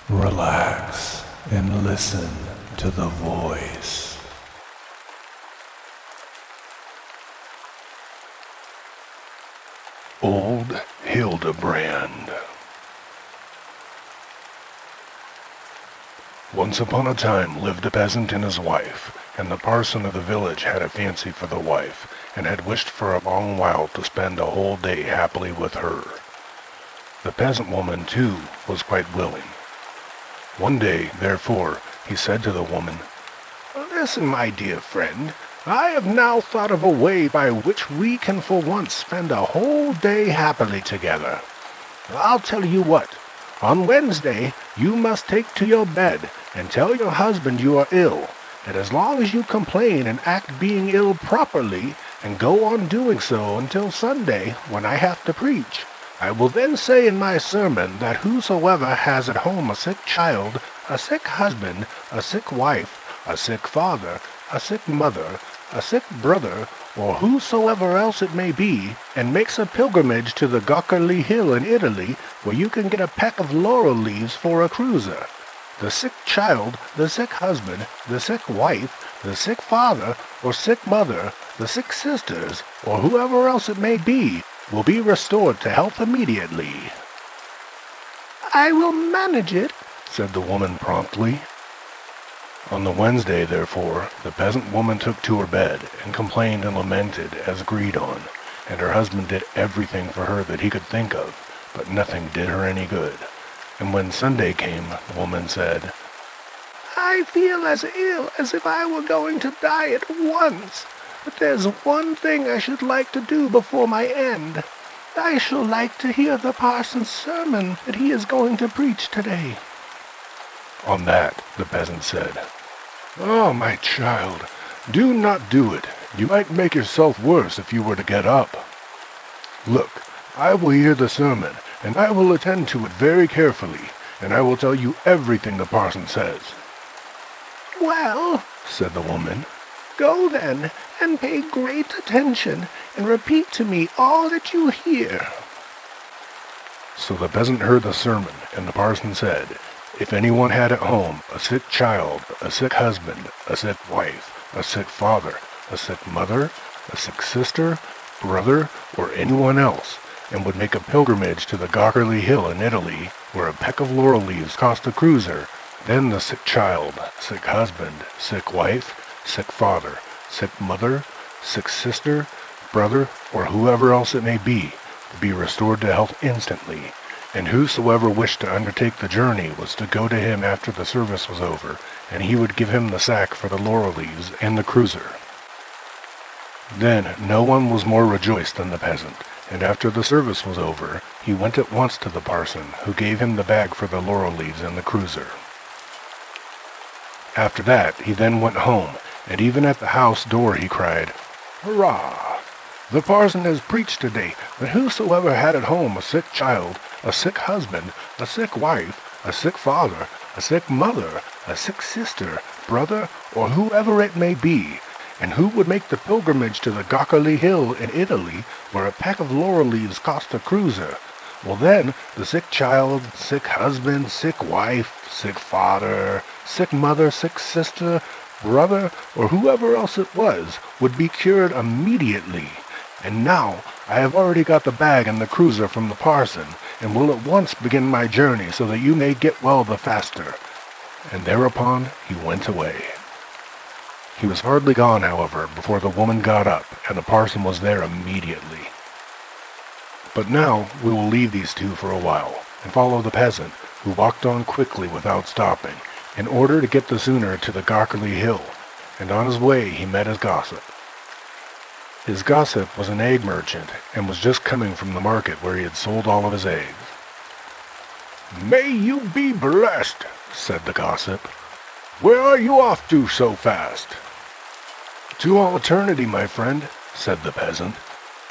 Relax and listen to the voice. Old Hildebrand. Once upon a time lived a peasant and his wife, and the parson of the village had a fancy for the wife, and had wished for a long while to spend a whole day happily with her. The peasant woman, too, was quite willing. One day, therefore, he said to the woman, "Listen, my dear friend, I have now thought of a way by which we can for once spend a whole day happily together. I'll tell you what. On Wednesday, you must take to your bed and tell your husband you are ill, and as long as you complain and act being ill properly, and go on doing so until Sunday, when I have to preach, I will then say in my sermon that whosoever has at home a sick child, a sick husband, a sick wife, a sick father, a sick mother, a sick brother, or whosoever else it may be, and makes a pilgrimage to the Gockerly Hill in Italy, where you can get a peck of laurel leaves for a cruiser. The sick child, the sick husband, the sick wife, the sick father, or sick mother, the sick sisters, or whoever else it may be, will be restored to health immediately." "I will manage it," said the woman promptly. On the Wednesday, therefore, the peasant woman took to her bed, and complained and lamented as agreed on, and her husband did everything for her that he could think of, but nothing did her any good. And when Sunday came, the woman said, "I feel as ill as if I were going to die at once. But there's one thing I should like to do before my end. I shall like to hear the parson's sermon that he is going to preach today." On that, the peasant said, "Oh, my child, do not do it. You might make yourself worse if you were to get up. Look, I will hear the sermon, and I will attend to it very carefully, and I will tell you everything the parson says." "Well," said the woman, "go then, and pay great attention, and repeat to me all that you hear." So the peasant heard the sermon, and the parson said, "If anyone had at home a sick child, a sick husband, a sick wife, a sick father, a sick mother, a sick sister, brother, or anyone else, and would make a pilgrimage to the Gockerly Hill in Italy, where a peck of laurel leaves cost a cruiser, then the sick child, sick husband, sick wife, sick father, sick mother, sick sister, brother, or whoever else it may be restored to health instantly, and whosoever wished to undertake the journey was to go to him after the service was over, and he would give him the sack for the laurel leaves and the cruiser." Then no one was more rejoiced than the peasant, and after the service was over, he went at once to the parson, who gave him the bag for the laurel leaves and the cruiser. After that he then went home, and even at the house door he cried, "Hurrah! The parson has preached today that whosoever had at home a sick child, a sick husband, a sick wife, a sick father, a sick mother, a sick sister, brother, or whoever it may be, and who would make the pilgrimage to the Gockerly Hill in Italy, where a peck of laurel leaves cost a cruiser, well then, the sick child, sick husband, sick wife, sick father, sick mother, sick sister, brother, or whoever else it was, would be cured immediately. And now I have already got the bag and the cruiser from the parson, and will at once begin my journey so that you may get well the faster." And thereupon he went away. He was hardly gone, however, before the woman got up, and the parson was there immediately. But now we will leave these two for a while, and follow the peasant, who walked on quickly without stopping, in order to get the sooner to the Gockerly Hill, and on his way he met his gossip. His gossip was an egg merchant, and was just coming from the market where he had sold all of his eggs. "May you be blessed," said the gossip. "Where are you off to so fast?" "To all eternity, my friend," said the peasant.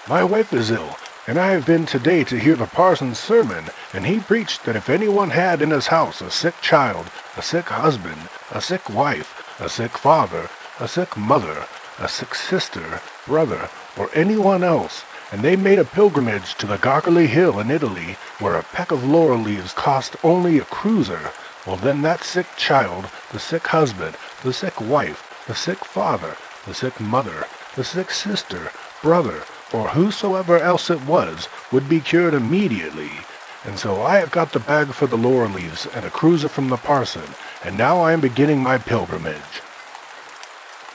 "My wife is ill, and I have been today to hear the parson's sermon, and he preached that if anyone had in his house a sick child, a sick husband, a sick wife, a sick father, a sick mother, a sick sister, brother, or anyone else, and they made a pilgrimage to the Gockerly Hill in Italy, where a peck of laurel leaves cost only a cruiser, Well, then that sick child, the sick husband, the sick wife, the sick father, the sick mother, the sick sister, brother, or whosoever else it was, would be cured immediately. And so I have got the bag for the laurel leaves and a cruiser from the parson, and now I am beginning my pilgrimage."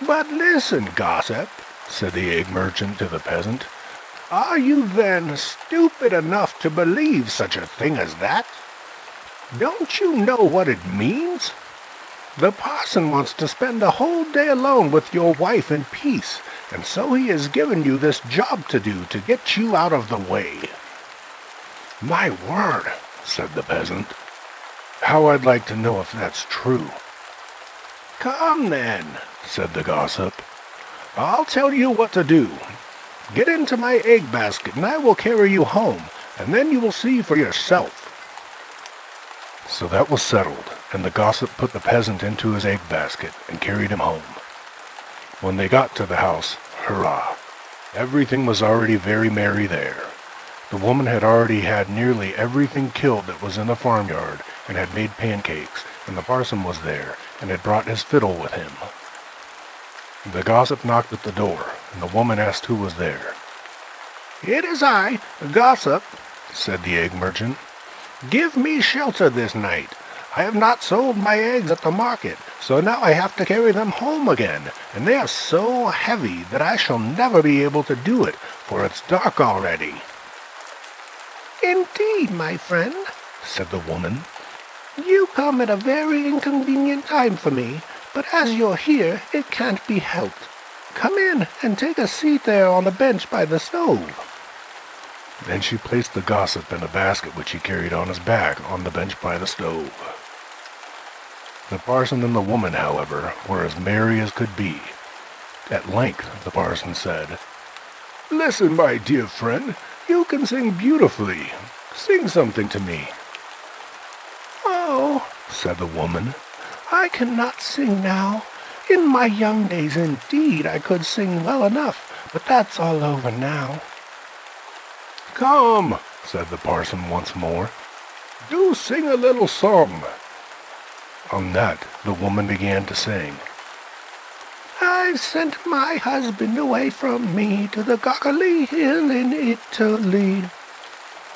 "But listen, gossip," said the egg merchant to the peasant. "Are you then stupid enough to believe such a thing as that? Don't you know what it means? The parson wants to spend a whole day alone with your wife in peace, and so he has given you this job to do to get you out of the way." "My word," said the peasant. "How I'd like to know if that's true." "Come then," said the gossip. "I'll tell you what to do. Get into my egg basket, and I will carry you home, and then you will see for yourself." So that was settled, and the gossip put the peasant into his egg basket and carried him home. When they got to the house, hurrah! Everything was already very merry there. The woman had already had nearly everything killed that was in the farmyard, and had made pancakes, and the parson was there, and had brought his fiddle with him. The gossip knocked at the door, and the woman asked who was there. "It is I, gossip," said the egg merchant. "Give me shelter this night. I have not sold my eggs at the market, so now I have to carry them home again, and they are so heavy that I shall never be able to do it, for it's dark already." "Indeed, my friend," said the woman, "you come at a very inconvenient time for me, but as you're here, it can't be helped. Come in and take a seat there on the bench by the stove." Then she placed the gossip in a basket which he carried on his back on the bench by the stove. The parson and the woman, however, were as merry as could be. At length the parson said, "Listen, my dear friend, you can sing beautifully. Sing something to me." "Oh," said the woman, "I cannot sing now. In my young days, indeed, I could sing well enough, but that's all over now." "Come," said the parson once more, "do sing a little song." On that the woman began to sing. "I sent my husband away from me to the Goggly Hill in Italy."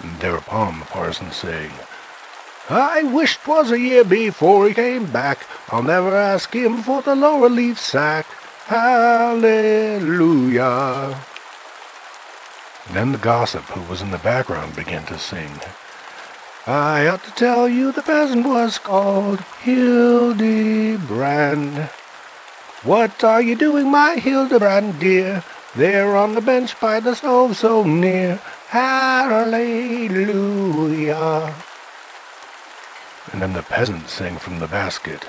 And thereupon the parson sang, "I wish 'twas a year before he came back. I'll never ask him for the laurel leaf sack. Hallelujah." Then the gossip, who was in the background, began to sing, "I ought to tell you the peasant was called Hildebrand. What are you doing, my Hildebrand dear, there on the bench by the stove so near? Hallelujah." And then the peasant sang from the basket,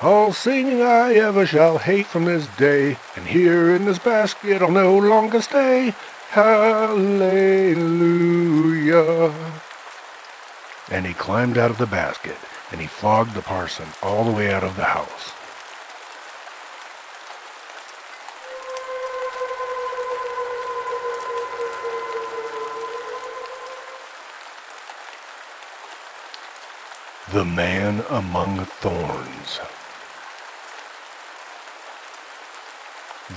"All singing I ever shall hate from this day, and here in this basket I'll no longer stay. Hallelujah." and he climbed out of the basket, and he flogged the parson all the way out of the house. The Man Among Thorns.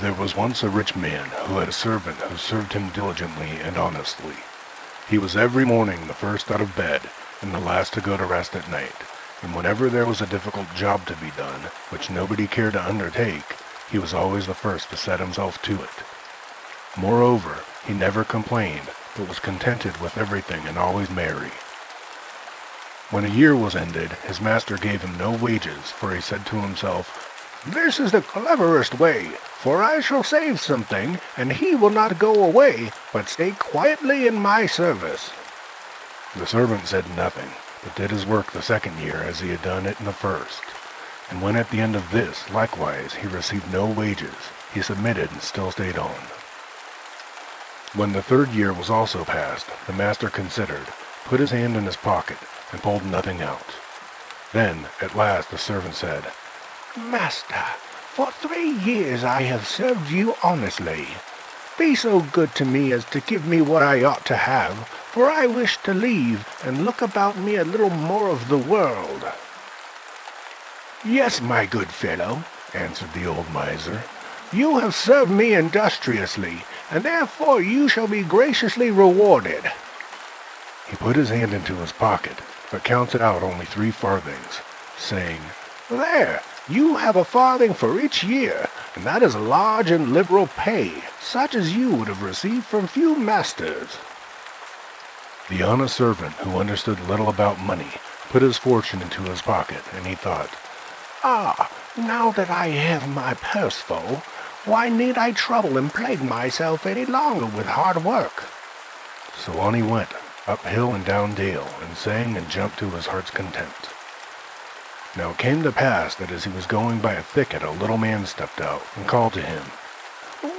There was once a rich man who had a servant who served him diligently and honestly. He was every morning the first out of bed, and the last to go to rest at night, and whenever there was a difficult job to be done, which nobody cared to undertake, he was always the first to set himself to it. Moreover, he never complained, but was contented with everything and always merry. When a year was ended, his master gave him no wages, for he said to himself, "This is the cleverest way, for I shall save something, and he will not go away, but stay quietly in my service." The servant said nothing, but did his work the second year as he had done it in the first. And when at the end of this, likewise, he received no wages, he submitted and still stayed on. When the third year was also past, the master considered, put his hand in his pocket, and pulled nothing out. Then, at last, the servant said, "Master, for 3 years I have served you honestly. Be so good to me as to give me what I ought to have, for I wish to leave and look about me a little more of the world." "Yes, my good fellow," answered the old miser. "You have served me industriously, and therefore you shall be graciously rewarded." He put his hand into his pocket, but counted out only 3 farthings, saying, "There, you have a farthing for each year, and that is large and liberal pay, such as you would have received from few masters." The honest servant, who understood little about money, put his fortune into his pocket, and he thought, "Ah, now that I have my purse full, why need I trouble and plague myself any longer with hard work?" So on he went, up hill and down dale, and sang and jumped to his heart's content. Now it came to pass that as he was going by a thicket, a little man stepped out and called to him,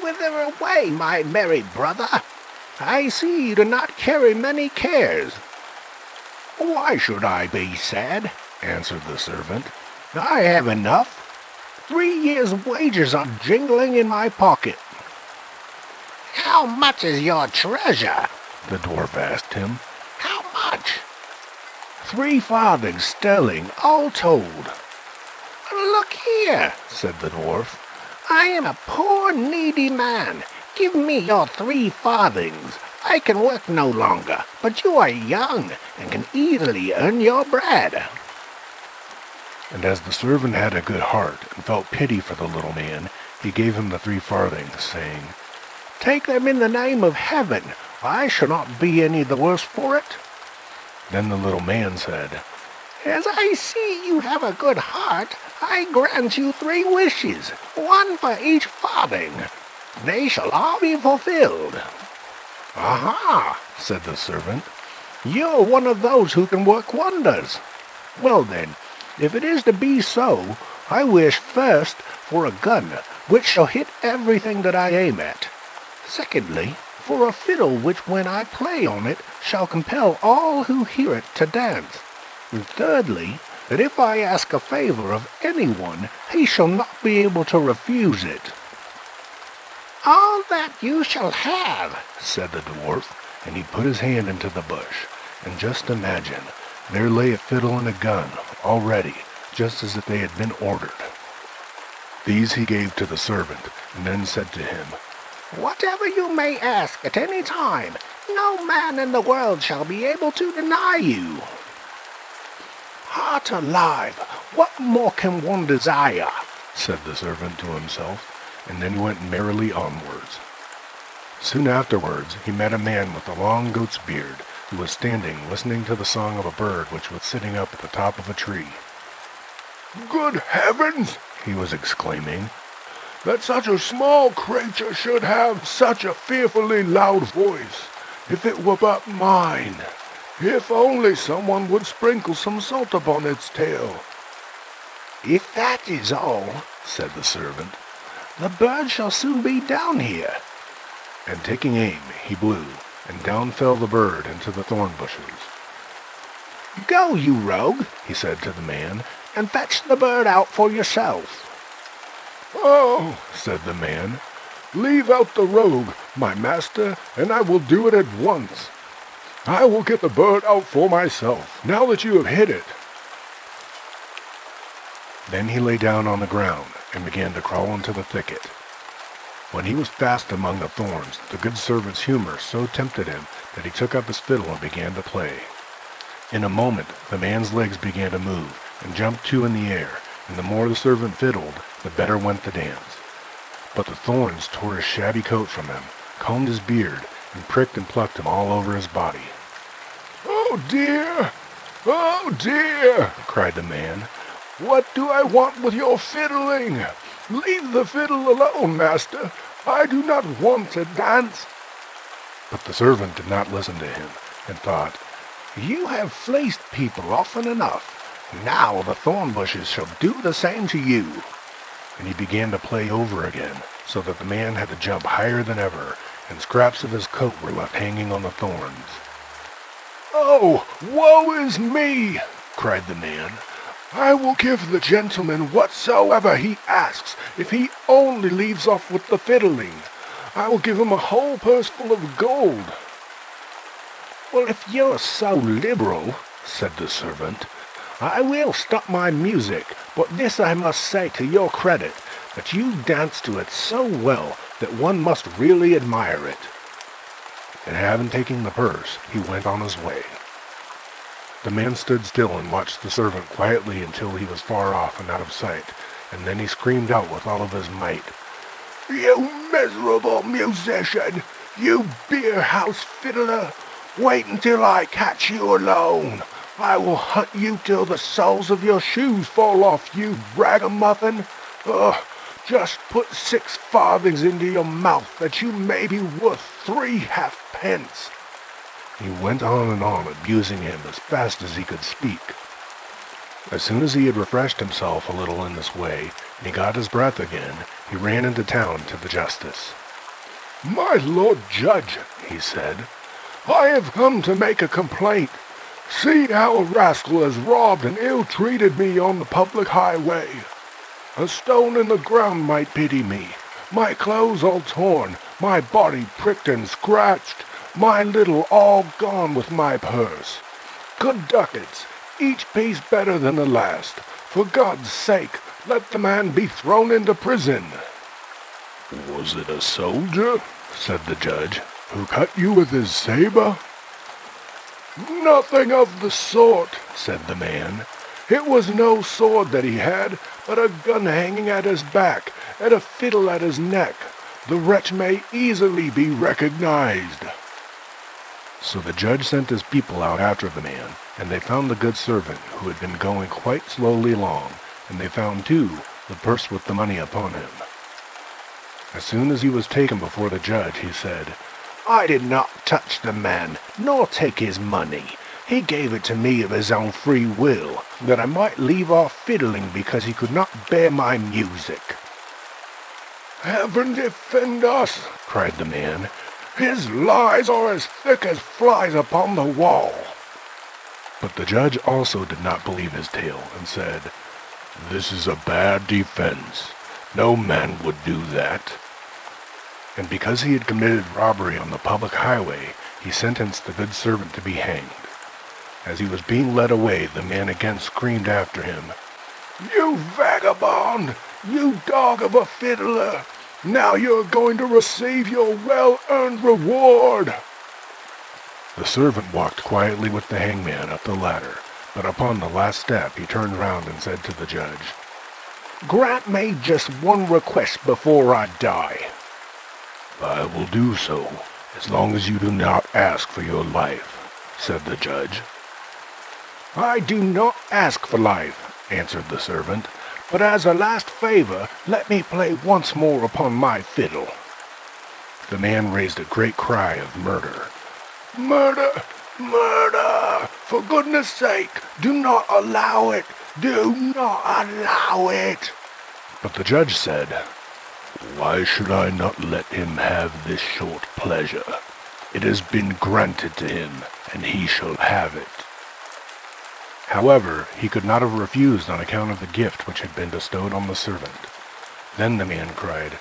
"Whither away, my merry brother? I see you do not carry many cares." "Why should I be sad?" answered the servant. "I have enough. 3 years' wages are jingling in my pocket." "How much is your treasure?" the dwarf asked him. "How much?" 3 farthings sterling, all told." "Look here," said the dwarf. "I am a poor needy man. Give me your 3 farthings. I can work no longer, but you are young and can easily earn your bread." And as the servant had a good heart and felt pity for the little man, he gave him the 3 farthings, saying, "Take them in the name of heaven. I shall not be any the worse for it." Then the little man said, "As I see you have a good heart, I grant you 3 wishes, 1 for each farthing. They shall all be fulfilled." "Aha," said the servant. "You're one of those who can work wonders. Well then, if it is to be so, I wish first for a gun, which shall hit everything that I aim at. Secondly, for a fiddle which when I play on it shall compel all who hear it to dance. And thirdly, that if I ask a favor of anyone, he shall not be able to refuse it." "All that you shall have," said the dwarf, and he put his hand into the bush, and just imagine, there lay a fiddle and a gun, all ready, just as if they had been ordered. These he gave to the servant, and then said to him, "Whatever you may ask at any time, no man in the world shall be able to deny you." "Heart alive, what more can one desire?" said the servant to himself, and then went merrily onwards. Soon afterwards he met a man with a long goat's beard, who was standing listening to the song of a bird which was sitting up at the top of a tree. "Good heavens!" he was exclaiming. "That such a small creature should have such a fearfully loud voice. If it were but mine! If only someone would sprinkle some salt upon its tail." "If that is all," said the servant, "the bird shall soon be down here." And taking aim, he blew, and down fell the bird into the thorn bushes. "Go, you rogue," he said to the man, "and fetch the bird out for yourself." "Oh," said the man, "leave out the rogue, my master, and I will do it at once. I will get the bird out for myself, now that you have hit it." Then he lay down on the ground and began to crawl into the thicket. When he was fast among the thorns, the good servant's humor so tempted him that he took up his fiddle and began to play. In a moment the man's legs began to move and jumped 2 in the air, and the more the servant fiddled, the better went the dance. But the thorns tore his shabby coat from him, combed his beard, and pricked and plucked him all over his body. "Oh dear! Oh dear!" cried the man. "What do I want with your fiddling? Leave the fiddle alone, master. I do not want to dance." But the servant did not listen to him, and thought, "You have fleeced people often enough. Now the thorn bushes shall do the same to you." And he began to play over again, so that the man had to jump higher than ever, and scraps of his coat were left hanging on the thorns. "Oh, woe is me!" cried the man. "I will give the gentleman whatsoever he asks, if he only leaves off with the fiddling. I will give him a whole purse full of gold." "Well, if you're so liberal," said the servant, I will stop my music, but this I must say to your credit, that you dance to it so well that one must really admire it." And having taken the purse, he went on his way. The man stood still and watched the servant quietly until he was far off and out of sight, and then he screamed out with all of his might, "You miserable musician! You beer-house fiddler! Wait until I catch you alone! I will hunt you till the soles of your shoes fall off, you ragamuffin! Just put 6 farthings into your mouth that you may be worth 3 halfpence." He went on, abusing him as fast as he could speak. As soon as he had refreshed himself a little in this way, and he got his breath again, he ran into town to the justice. "My lord judge," he said, "I have come to make a complaint. See how a rascal has robbed and ill-treated me on the public highway. A stone in the ground might pity me. My clothes all torn, my body pricked and scratched, my little all gone with my purse. Good ducats, each piece better than the last. For God's sake, let the man be thrown into prison." "Was it a soldier," said the judge, "who cut you with his saber?" "Nothing of the sort," said the man. "It was no sword that he had, but a gun hanging at his back, and a fiddle at his neck. The wretch may easily be recognized." So the judge sent his people out after the man, and they found the good servant, who had been going quite slowly along, and they found, too, the purse with the money upon him. As soon as he was taken before the judge, he said, "I did not touch the man, nor take his money. He gave it to me of his own free will, that I might leave off fiddling because he could not bear my music." "Heaven defend us!" cried the man. "His lies are as thick as flies upon the wall." But the judge also did not believe his tale, and said, "This is a bad defense. No man would do that." And because he had committed robbery on the public highway, he sentenced the good servant to be hanged. As he was being led away, the man again screamed after him, "You vagabond! You dog of a fiddler! Now you're going to receive your well-earned reward!" The servant walked quietly with the hangman up the ladder, but upon the last step he turned round and said to the judge, "Grant me just one request before I die." "I will do so, as long as you do not ask for your life," said the judge. "I do not ask for life," answered the servant, "but as a last favor, let me play once more upon my fiddle." The man raised a great cry of murder. "Murder! Murder! For goodness sake, do not allow it! Do not allow it!" But the judge said, "Why should I not let him have this short pleasure? It has been granted to him, and he shall have it." However, he could not have refused on account of the gift which had been bestowed on the servant. Then the man cried,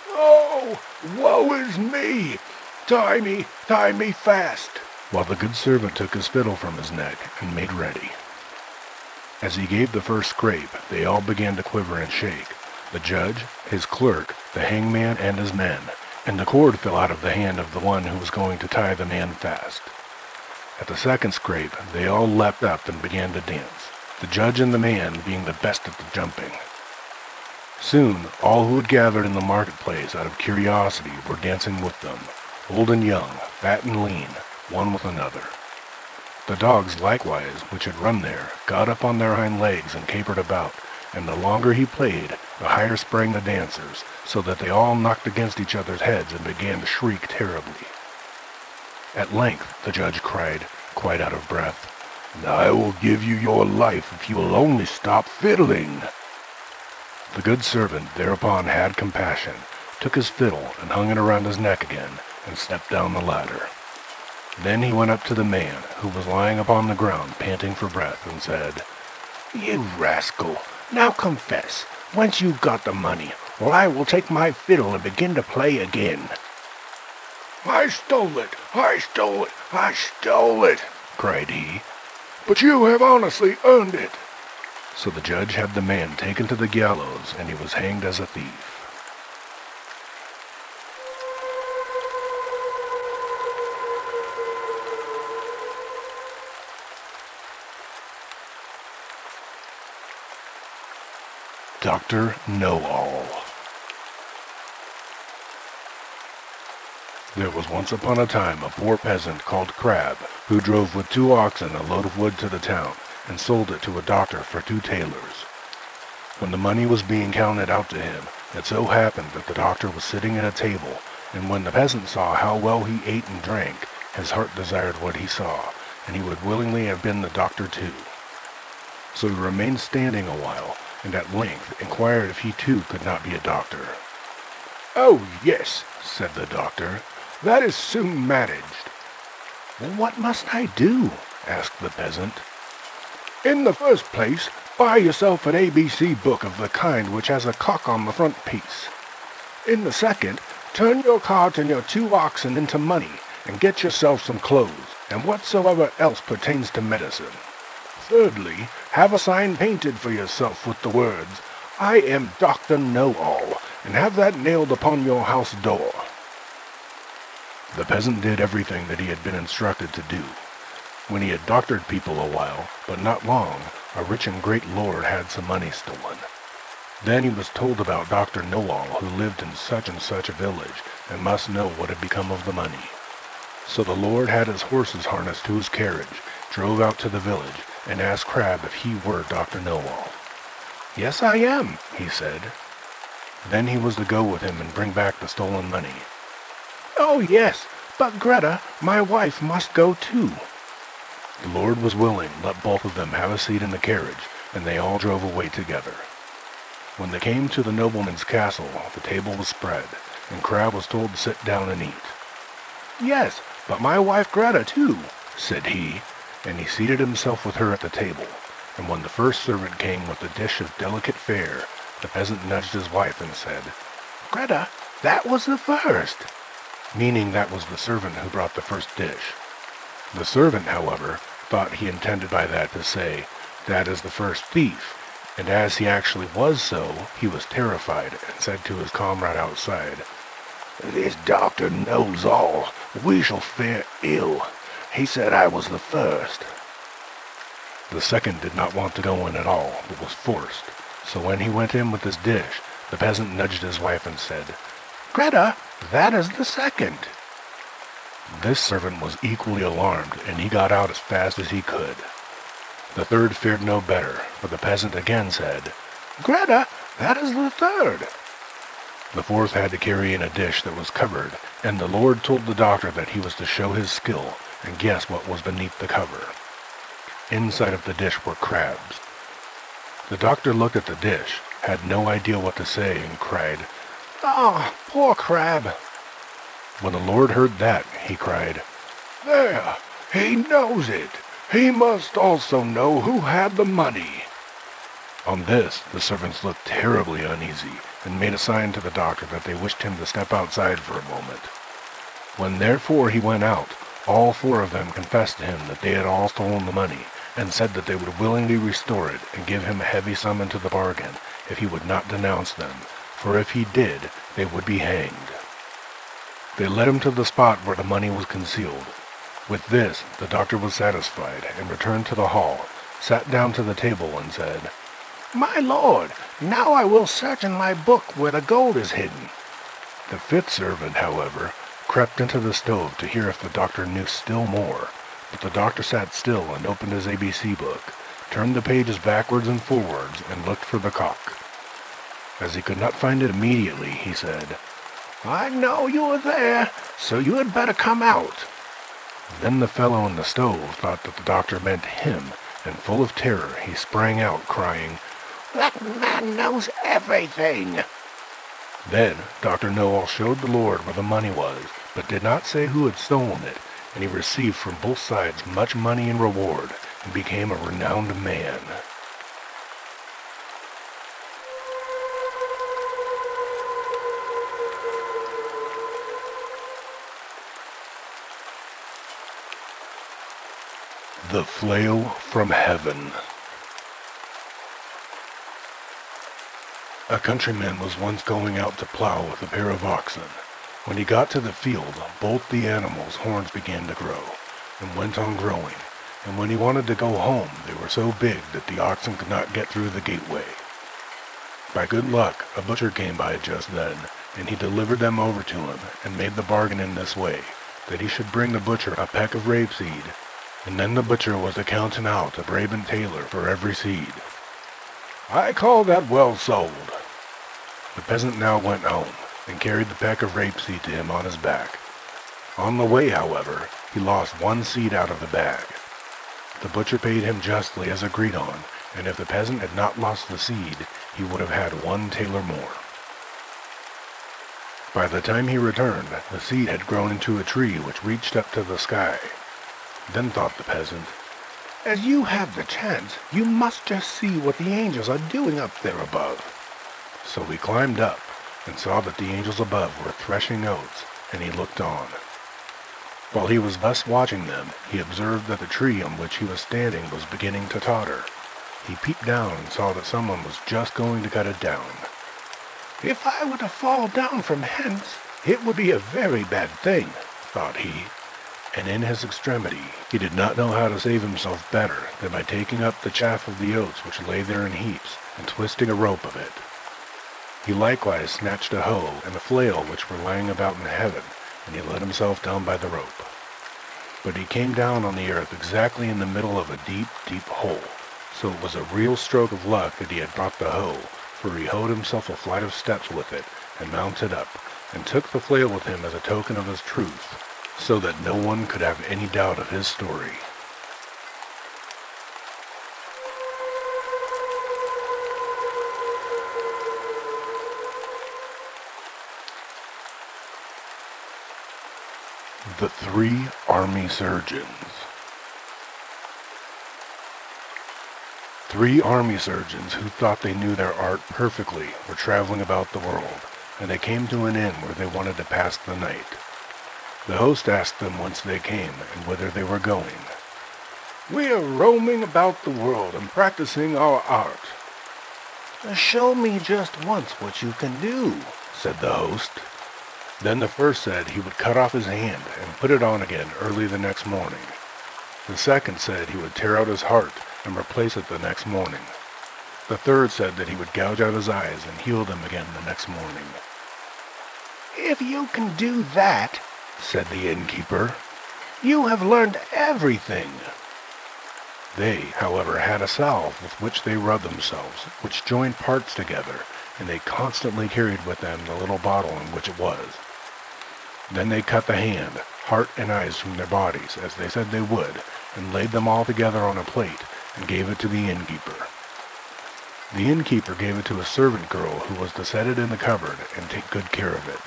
"Oh, woe is me! Tie me fast!" while the good servant took his fiddle from his neck and made ready. As he gave the first scrape, they all began to quiver and shake, the judge, his clerk, the hangman, and his men, and the cord fell out of the hand of the one who was going to tie the man fast. At the second scrape, they all leapt up and began to dance, the judge and the man being the best at the jumping. Soon, all who had gathered in the marketplace out of curiosity were dancing with them, old and young, fat and lean, one with another. The dogs likewise, which had run there, got up on their hind legs and capered about, and the longer he played, the higher sprang the dancers, so that they all knocked against each other's heads and began to shriek terribly. At length the judge cried, quite out of breath, "I will give you your life if you will only stop fiddling." The good servant thereupon had compassion, took his fiddle and hung it around his neck again, and stepped down the ladder. Then he went up to the man, who was lying upon the ground panting for breath, and said, "You rascal, now confess, whence you got the money, or I will take my fiddle and begin to play again." "I stole it! I stole it! I stole it!" cried he. but you have honestly earned it." So the judge had the man taken to the gallows, and he was hanged as a thief. Dr. Knowall. There was once upon a time a poor peasant called Crab, who drove with 2 oxen a load of wood to the town, and sold it to a doctor for 2 tailors. When the money was being counted out to him, it so happened that the doctor was sitting at a table, and when the peasant saw how well he ate and drank, his heart desired what he saw, and he would willingly have been the doctor too. So he remained standing a while, and at length inquired if he too could not be a doctor. "Oh, yes," said the doctor. "That is soon managed." "Well, what must I do?" asked the peasant. "In the first place, buy yourself an ABC book of the kind which has a cock on the front piece. In the second, turn your cart and your 2 oxen into money, and get yourself some clothes, and whatsoever else pertains to medicine. Thirdly, have a sign painted for yourself with the words, 'I am Dr. Knowall,' and have that nailed upon your house door." The peasant did everything that he had been instructed to do. When he had doctored people a while, but not long, a rich and great lord had some money stolen. Then he was told about Dr. Knowall, who lived in such and such a village, and must know what had become of the money. So the lord had his horses harnessed to his carriage, drove out to the village, and asked Crab if he were Dr. Knowall. "Yes, I am," he said. Then he was to go with him and bring back the stolen money. "Oh, yes, but Greta, my wife, must go too." The lord was willing, let both of them have a seat in the carriage, and they all drove away together. When they came to the nobleman's castle, the table was spread, and Crab was told to sit down and eat. "Yes, but my wife Greta too," said he, and he seated himself with her at the table. And when the first servant came with a dish of delicate fare, the peasant nudged his wife and said, "Greta, that was the first," meaning that was the servant who brought the first dish. The servant, however, thought he intended by that to say, "That is the first thief," and as he actually was so, he was terrified and said to his comrade outside, "This doctor knows all. We shall fare ill. He said I was the first." The second did not want to go in at all, but was forced. So when he went in with his dish, the peasant nudged his wife and said, "Greta, that is the second." This servant was equally alarmed, and he got out as fast as he could. The third fared no better, but the peasant again said, "Greta, that is the third." The fourth had to carry in a dish that was covered, and the lord told the doctor that he was to show his skill and guess what was beneath the cover. Inside of the dish were crabs. The doctor looked at the dish, had no idea what to say, and cried, "Ah, poor Crab." When the lord heard that, he cried, "There, he knows it. He must also know who had the money." On this, the servants looked terribly uneasy, and made a sign to the doctor that they wished him to step outside for a moment. When therefore he went out, all 4 of them confessed to him that they had all stolen the money, and said that they would willingly restore it, and give him a heavy sum into the bargain, if he would not denounce them, for if he did, they would be hanged. They led him to the spot where the money was concealed. With this, the doctor was satisfied, and returned to the hall, sat down to the table, and said, "My lord, now I will search in my book where the gold is hidden." The 5th servant, however, crept into the stove to hear if the doctor knew still more, but the doctor sat still and opened his ABC book, turned the pages backwards and forwards, and looked for the cock. As he could not find it immediately, he said, "I know you are there, so you had better come out." Then the fellow in the stove thought that the doctor meant him, and full of terror he sprang out, crying, "That man knows everything." Then Dr. Knowall showed the lord where the money was, but did not say who had stolen it, and he received from both sides much money in reward, and became a renowned man. The Flail from Heaven. A countryman was once going out to plow with a pair of oxen. When he got to the field, both the animals' horns began to grow, and went on growing, and when he wanted to go home, they were so big that the oxen could not get through the gateway. By good luck, a butcher came by just then, and he delivered them over to him, and made the bargain in this way, that he should bring the butcher a peck of rapeseed, and then the butcher was to counten out a Brabant tailor for every seed. I call that well sold. The peasant now went home, and carried the peck of rapeseed to him on his back. On the way, however, he lost one seed out of the bag. The butcher paid him justly as agreed on, and if the peasant had not lost the seed, he would have had one tailor more. By the time he returned, the seed had grown into a tree which reached up to the sky. Then thought the peasant, As you have the chance, you must just see what the angels are doing up there above. So he climbed up, and saw that the angels above were threshing oats, and he looked on. While he was thus watching them, he observed that the tree on which he was standing was beginning to totter. He peeped down and saw that someone was just going to cut it down. If I were to fall down from hence, it would be a very bad thing, thought he. And in his extremity, he did not know how to save himself better than by taking up the chaff of the oats which lay there in heaps, and twisting a rope of it. He likewise snatched a hoe and a flail which were lying about in heaven, and he let himself down by the rope. But he came down on the earth exactly in the middle of a deep, deep hole, so it was a real stroke of luck that he had brought the hoe, for he hoed himself a flight of steps with it, and mounted up, and took the flail with him as a token of his truth, so that no one could have any doubt of his story. The Three Army Surgeons. Three army surgeons who thought they knew their art perfectly were traveling about the world, and they came to an inn where they wanted to pass the night. The host asked them whence they came and whither they were going. We are roaming about the world and practicing our art. Show me just once what you can do, said the host. Then the first said he would cut off his hand and put it on again early the next morning. The second said he would tear out his heart and replace it the next morning. The third said that he would gouge out his eyes and heal them again the next morning. If you can do that, said the innkeeper, you have learned everything. They, however, had a salve with which they rubbed themselves, which joined parts together, and they constantly carried with them the little bottle in which it was. Then they cut the hand, heart, and eyes from their bodies, as they said they would, and laid them all together on a plate, and gave it to the innkeeper. The innkeeper gave it to a servant girl who was to set it in the cupboard and take good care of it.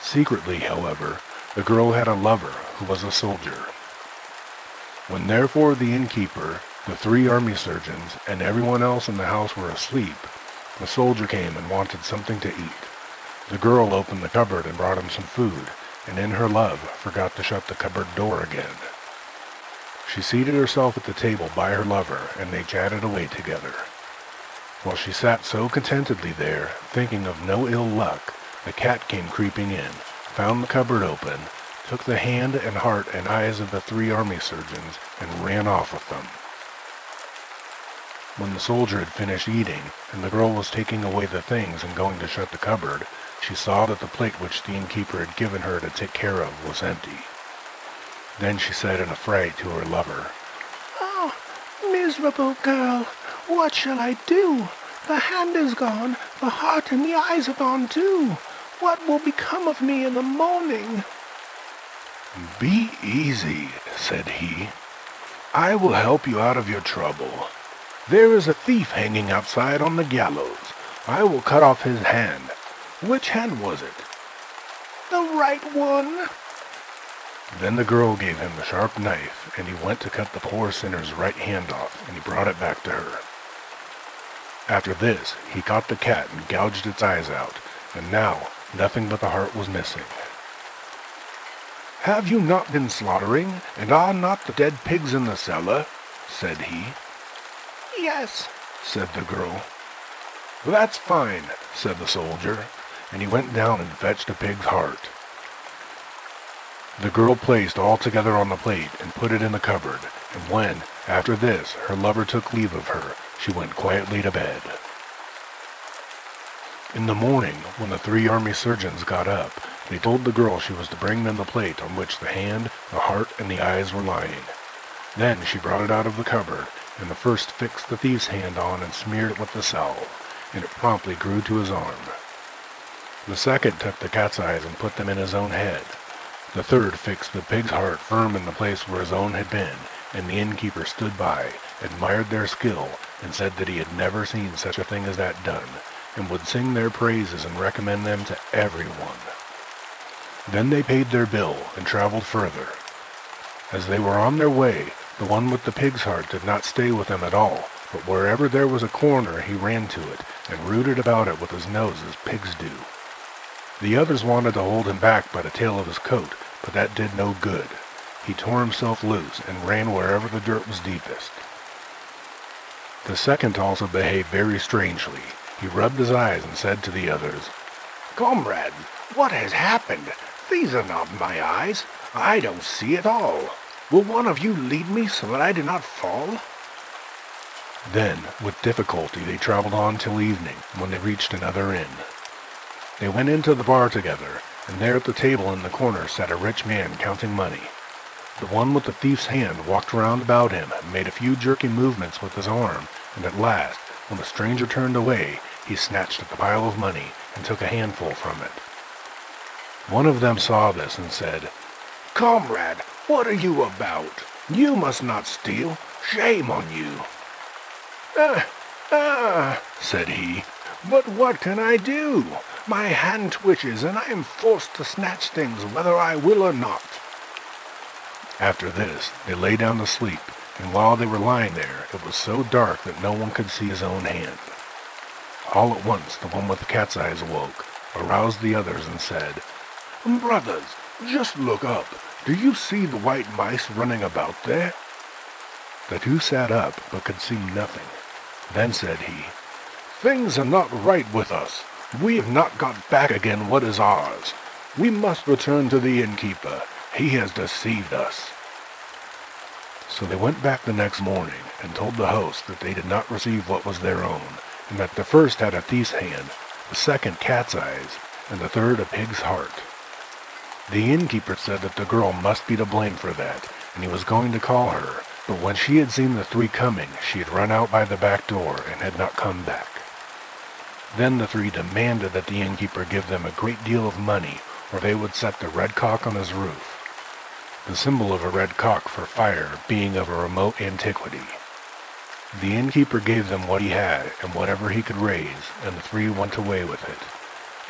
Secretly, however, the girl had a lover who was a soldier. When therefore the innkeeper, the three army surgeons, and everyone else in the house were asleep, the soldier came and wanted something to eat. The girl opened the cupboard and brought him some food, and in her love forgot to shut the cupboard door again. She seated herself at the table by her lover, and they chatted away together. While she sat so contentedly there, thinking of no ill luck, the cat came creeping in, found the cupboard open, took the hand and heart and eyes of the three army surgeons, and ran off with them. When the soldier had finished eating, and the girl was taking away the things and going to shut the cupboard, she saw that the plate which the innkeeper had given her to take care of was empty. Then she said in a fright to her lover, "Oh, miserable girl, what shall I do? The hand is gone, the heart and the eyes are gone too. What will become of me in the morning?" "Be easy," said he. "I will help you out of your trouble. There is a thief hanging outside on the gallows. I will cut off his hand. Which hand was it?" "The right one." Then the girl gave him a sharp knife, and he went to cut the poor sinner's right hand off, and he brought it back to her. After this, he caught the cat and gouged its eyes out, and now nothing but the heart was missing. "Have you not been slaughtering, and are not the dead pigs in the cellar?" said he. "Yes," said the girl. "That's fine," said the soldier, and he went down and fetched a pig's heart. The girl placed all together on the plate and put it in the cupboard, and when, after this, her lover took leave of her, she went quietly to bed. In the morning, when the 3 army surgeons got up, they told the girl she was to bring them the plate on which the hand, the heart, and the eyes were lying. Then she brought it out of the cupboard, and the first fixed the thief's hand on and smeared it with the salve, and it promptly grew to his arm. The second took the cat's eyes and put them in his own head. The third fixed the pig's heart firm in the place where his own had been, and the innkeeper stood by, admired their skill, and said that he had never seen such a thing as that done, and would sing their praises and recommend them to everyone. Then they paid their bill and traveled further. As they were on their way, the one with the pig's heart did not stay with them at all, but wherever there was a corner he ran to it, and rooted about it with his nose as pigs do. The others wanted to hold him back by the tail of his coat, but that did no good. He tore himself loose and ran wherever the dirt was deepest. The second also behaved very strangely. He rubbed his eyes and said to the others, "Comrades, what has happened? These are not my eyes. I don't see at all. Will one of you lead me so that I do not fall?" Then, with difficulty, they traveled on till evening, when they reached another inn. They went into the bar together, and there at the table in the corner sat a rich man counting money. The one with the thief's hand walked round about him and made a few jerky movements with his arm, and at last, when the stranger turned away, he snatched at the pile of money and took a handful from it. One of them saw this and said, "Comrade, what are you about? You must not steal. Shame on you." said he. "But what can I do? My hand twitches, and I am forced to snatch things whether I will or not." After this, they lay down to sleep, and while they were lying there, it was so dark that no one could see his own hand. All at once, the one with the cat's eyes awoke, aroused the others, and said, "Brothers, just look up. Do you see the white mice running about there?" The 2 sat up, but could see nothing. Then said he, "Things are not right with us. We have not got back again what is ours. We must return to the innkeeper. He has deceived us." So they went back the next morning, and told the host that they did not receive what was their own, and that the first had a thief's hand, the second cat's eyes, and the third a pig's heart. The innkeeper said that the girl must be to blame for that, and he was going to call her, but when she had seen the 3 coming, she had run out by the back door and had not come back. Then the 3 demanded that the innkeeper give them a great deal of money, or they would set the red cock on his roof, the symbol of a red cock for fire being of a remote antiquity. The innkeeper gave them what he had and whatever he could raise, and the 3 went away with it.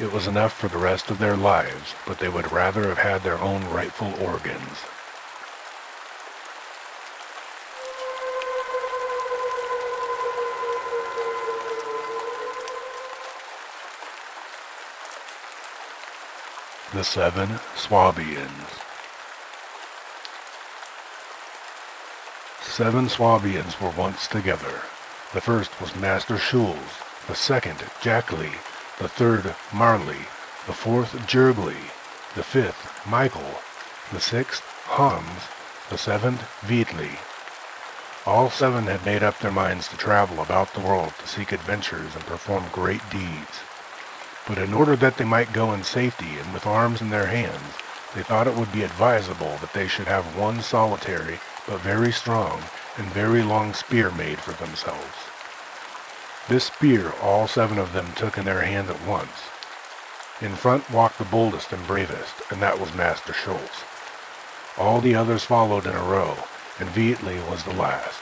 It was enough for the rest of their lives, but they would rather have had their own rightful organs. The Seven Swabians. 7 Swabians were once together. The first was Master Schulz, the second Jackli, the third Marley, the fourth Jergli, the fifth Michael, the sixth Hans, the seventh Wheatley. All 7 had made up their minds to travel about the world to seek adventures and perform great deeds. But in order that they might go in safety and with arms in their hands, they thought it would be advisable that they should have one solitary, but very strong, and very long spear made for themselves. This spear all 7 of them took in their hand at once. In front walked the boldest and bravest, and that was Master Schulz. All the others followed in a row, and Wheatley was the last.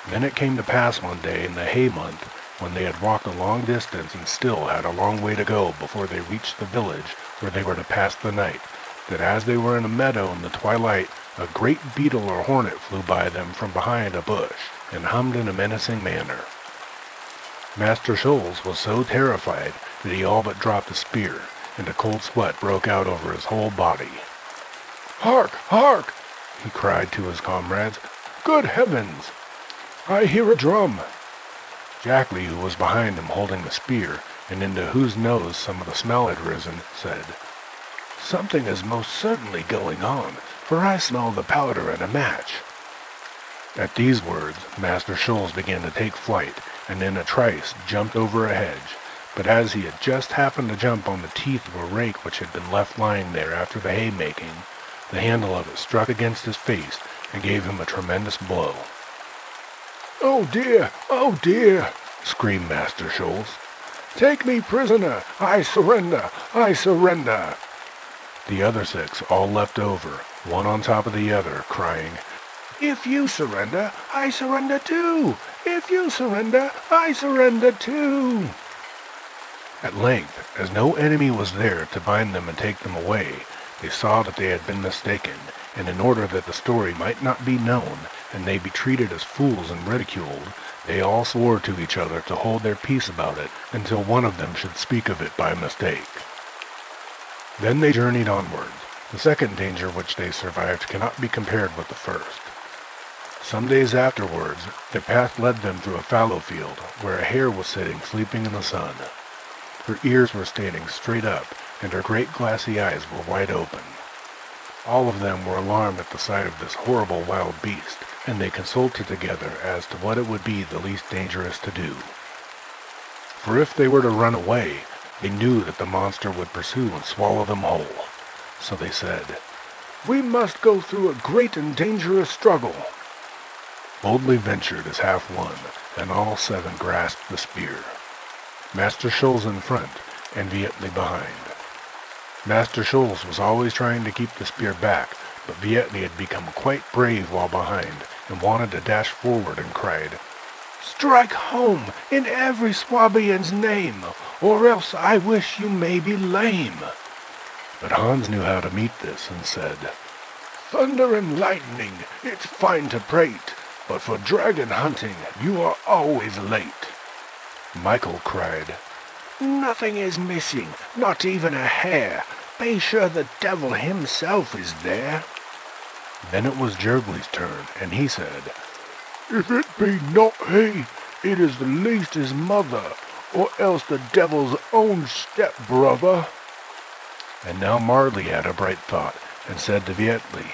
Then it came to pass one day in the hay month, when they had walked a long distance and still had a long way to go before they reached the village where they were to pass the night, that as they were in a meadow in the twilight, a great beetle or hornet flew by them from behind a bush, and hummed in a menacing manner. Master Schulz was so terrified that he all but dropped the spear, and a cold sweat broke out over his whole body. Hark, hark! He cried to his comrades. Good heavens! I hear a drum. Jackly, who was behind him holding the spear, and into whose nose some of the smell had risen, said, Something is most certainly going on, for I smell the powder and a match. At these words, Master Scholes began to take flight, and in a trice jumped over a hedge. But as he had just happened to jump on the teeth of a rake which had been left lying there after the haymaking, the handle of it struck against his face and gave him a tremendous blow. Oh dear, screamed Master Scholes. Take me prisoner, I surrender, I surrender. The other 6 all leapt over, one on top of the other, crying, If you surrender, I surrender too. If you surrender, I surrender too. At length, as no enemy was there to bind them and take them away, they saw that they had been mistaken, and in order that the story might not be known, and they be treated as fools and ridiculed, they all swore to each other to hold their peace about it until one of them should speak of it by mistake. Then they journeyed onwards. The second danger which they survived cannot be compared with the first. Some days afterwards, their path led them through a fallow field, where a hare was sitting sleeping in the sun. Her ears were standing straight up, and her great glassy eyes were wide open. All of them were alarmed at the sight of this horrible wild beast, and they consulted together as to what it would be the least dangerous to do. For if they were to run away, they knew that the monster would pursue and swallow them whole. So they said, We must go through a great and dangerous struggle. Boldly ventured as half won, and all 7 grasped the spear. Master Scholes in front, and Vietli behind. Master Scholes was always trying to keep the spear back, but Vietli had become quite brave while behind, and wanted to dash forward and cried, Strike home in every Swabian's name, or else I wish you may be lame. But Hans knew how to meet this, and said, Thunder and lightning, it's fine to prate, but for dragon hunting you are always late. Michael cried, Nothing is missing, not even a hair. Be sure the devil himself is there. Then it was Jergli's turn, and he said, If it be not he, it is the least his mother, or else the devil's own step-brother. And now Marley had a bright thought, and said to Vietli,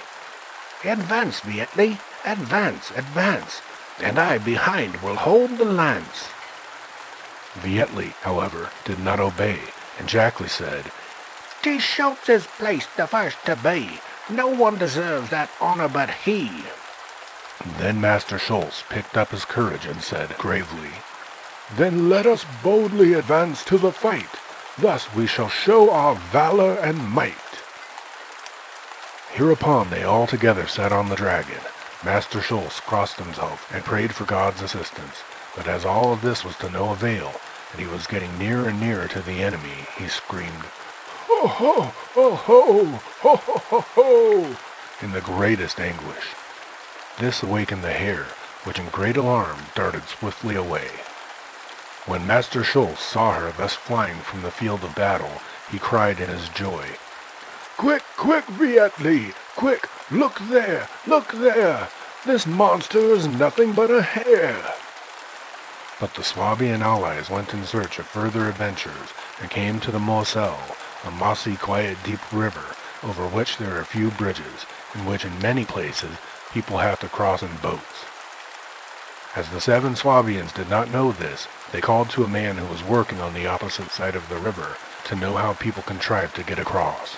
Advance, Vietli, advance, advance, and I behind will hold the lance. Vietli, however, did not obey, and Jackly said, 'Tis Schultz's place the first to be. No one deserves that honor but he. Then Master Schultz picked up his courage and said gravely, Then let us boldly advance to the fight. Thus we shall show our valor and might. Hereupon they all together sat on the dragon. Master Schultz crossed himself and prayed for God's assistance. But as all of this was to no avail, and he was getting nearer and nearer to the enemy, he screamed, Ho ho, ho ho, ho ho ho ho, in the greatest anguish. This awakened the hare, which in great alarm darted swiftly away. When Master Schultz saw her thus flying from the field of battle, he cried in his joy, Quick, quick, Vietli, quick, look there, look there. This monster is nothing but a hare. But the Swabian allies went in search of further adventures, and came to the Moselle, a mossy, quiet, deep river, over which there are few bridges, in which in many places people have to cross in boats. As the 7 Swabians did not know this, they called to a man who was working on the opposite side of the river to know how people contrived to get across.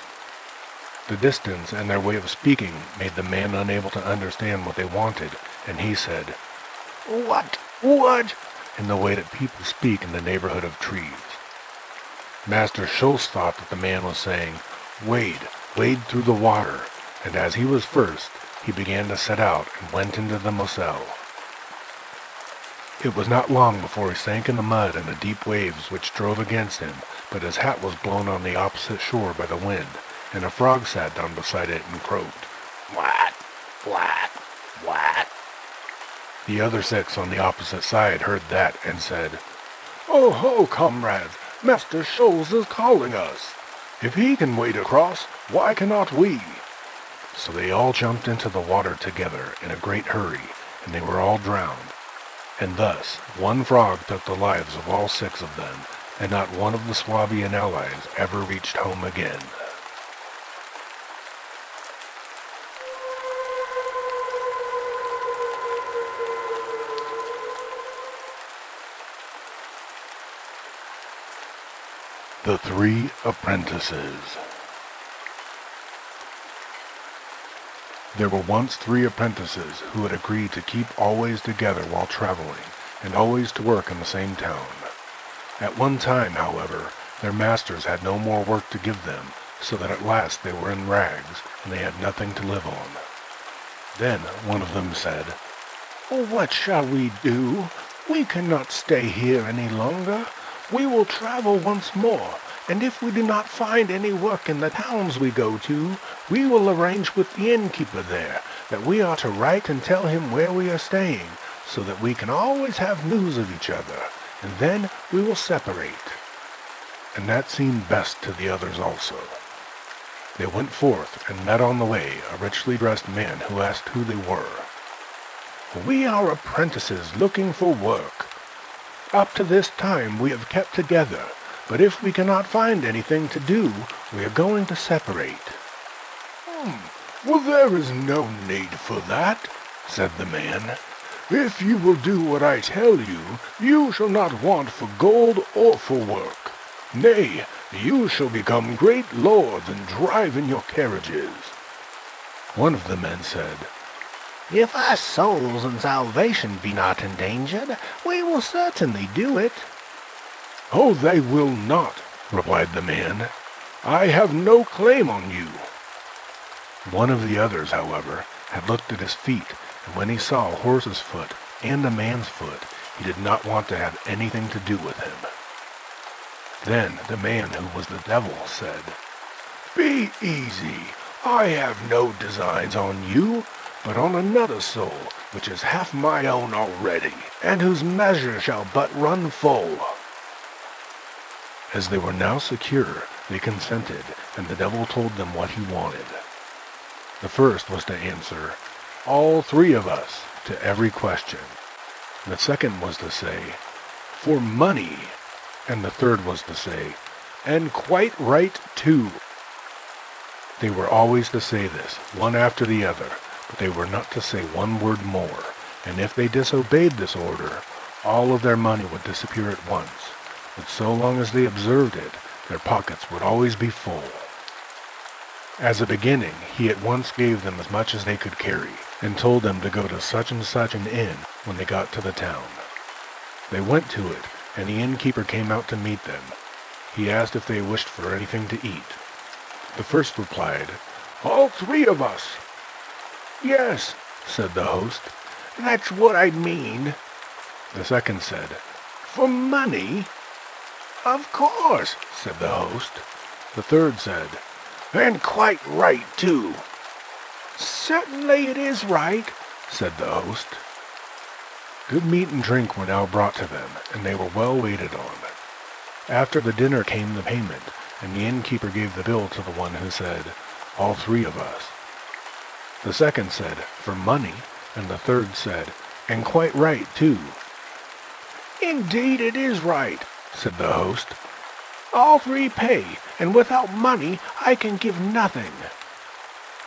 The distance and their way of speaking made the man unable to understand what they wanted, and he said, What? in the way that people speak in the neighborhood of trees. Master Schultz thought that the man was saying, wade through the water, and as he was first, he began to set out and went into the Moselle. It was not long before he sank in the mud and the deep waves which drove against him, but his hat was blown on the opposite shore by the wind, and a frog sat down beside it and croaked, What? The other 6 on the opposite side heard that and said, Oh ho, comrades, Master Schultz is calling us. If he can wade across, why cannot we? So they all jumped into the water together in a great hurry, and they were all drowned. And thus one frog took the lives of all 6 of them, and not one of the Swabian allies ever reached home again. The Three Apprentices. There were once 3 apprentices who had agreed to keep always together while traveling, and always to work in the same town. At one time, however, their masters had no more work to give them, so that at last they were in rags, and they had nothing to live on. Then one of them said, What shall we do? We cannot stay here any longer. We will travel once more, and if we do not find any work in the towns we go to, we will arrange with the innkeeper there that we are to write and tell him where we are staying, so that we can always have news of each other, and then we will separate. And that seemed best to the others also. They went forth and met on the way a richly dressed man who asked who they were. We are apprentices looking for work. Up to this time we have kept together, but if we cannot find anything to do, we are going to separate. Well, there is no need for that, said the man. If you will do what I tell you, you shall not want for gold or for work. Nay, you shall become great lords and drive in your carriages. One of the men said, If our souls and salvation be not endangered, we will certainly do it. Oh, they will not, replied the man. I have no claim on you. One of the others, however, had looked at his feet, and when he saw a horse's foot and a man's foot, he did not want to have anything to do with him. Then the man who was the devil said, Be easy. I have no designs on you, but on another soul, which is half my own already, and whose measure shall but run full. As they were now secure, they consented, and the devil told them what he wanted. The first was to answer, all 3 of us, to every question. The second was to say, for money. And the third was to say, and quite right too. They were always to say this, one after the other, but they were not to say one word more, and if they disobeyed this order, all of their money would disappear at once, but so long as they observed it, their pockets would always be full. As a beginning, he at once gave them as much as they could carry, and told them to go to such and such an inn when they got to the town. They went to it, and the innkeeper came out to meet them. He asked if they wished for anything to eat. The first replied, All 3 of us. Yes, said the host, that's what I mean. The second said, For money? Of course, said the host. The third said, And quite right too. Certainly it is right, said the host. Good meat and drink were now brought to them, and they were well waited on. After the dinner came the payment, and the innkeeper gave the bill to the one who said, all 3 of us. The second said, for money, and the third said, and quite right too. Indeed it is right, said the host. All 3 pay, and without money I can give nothing.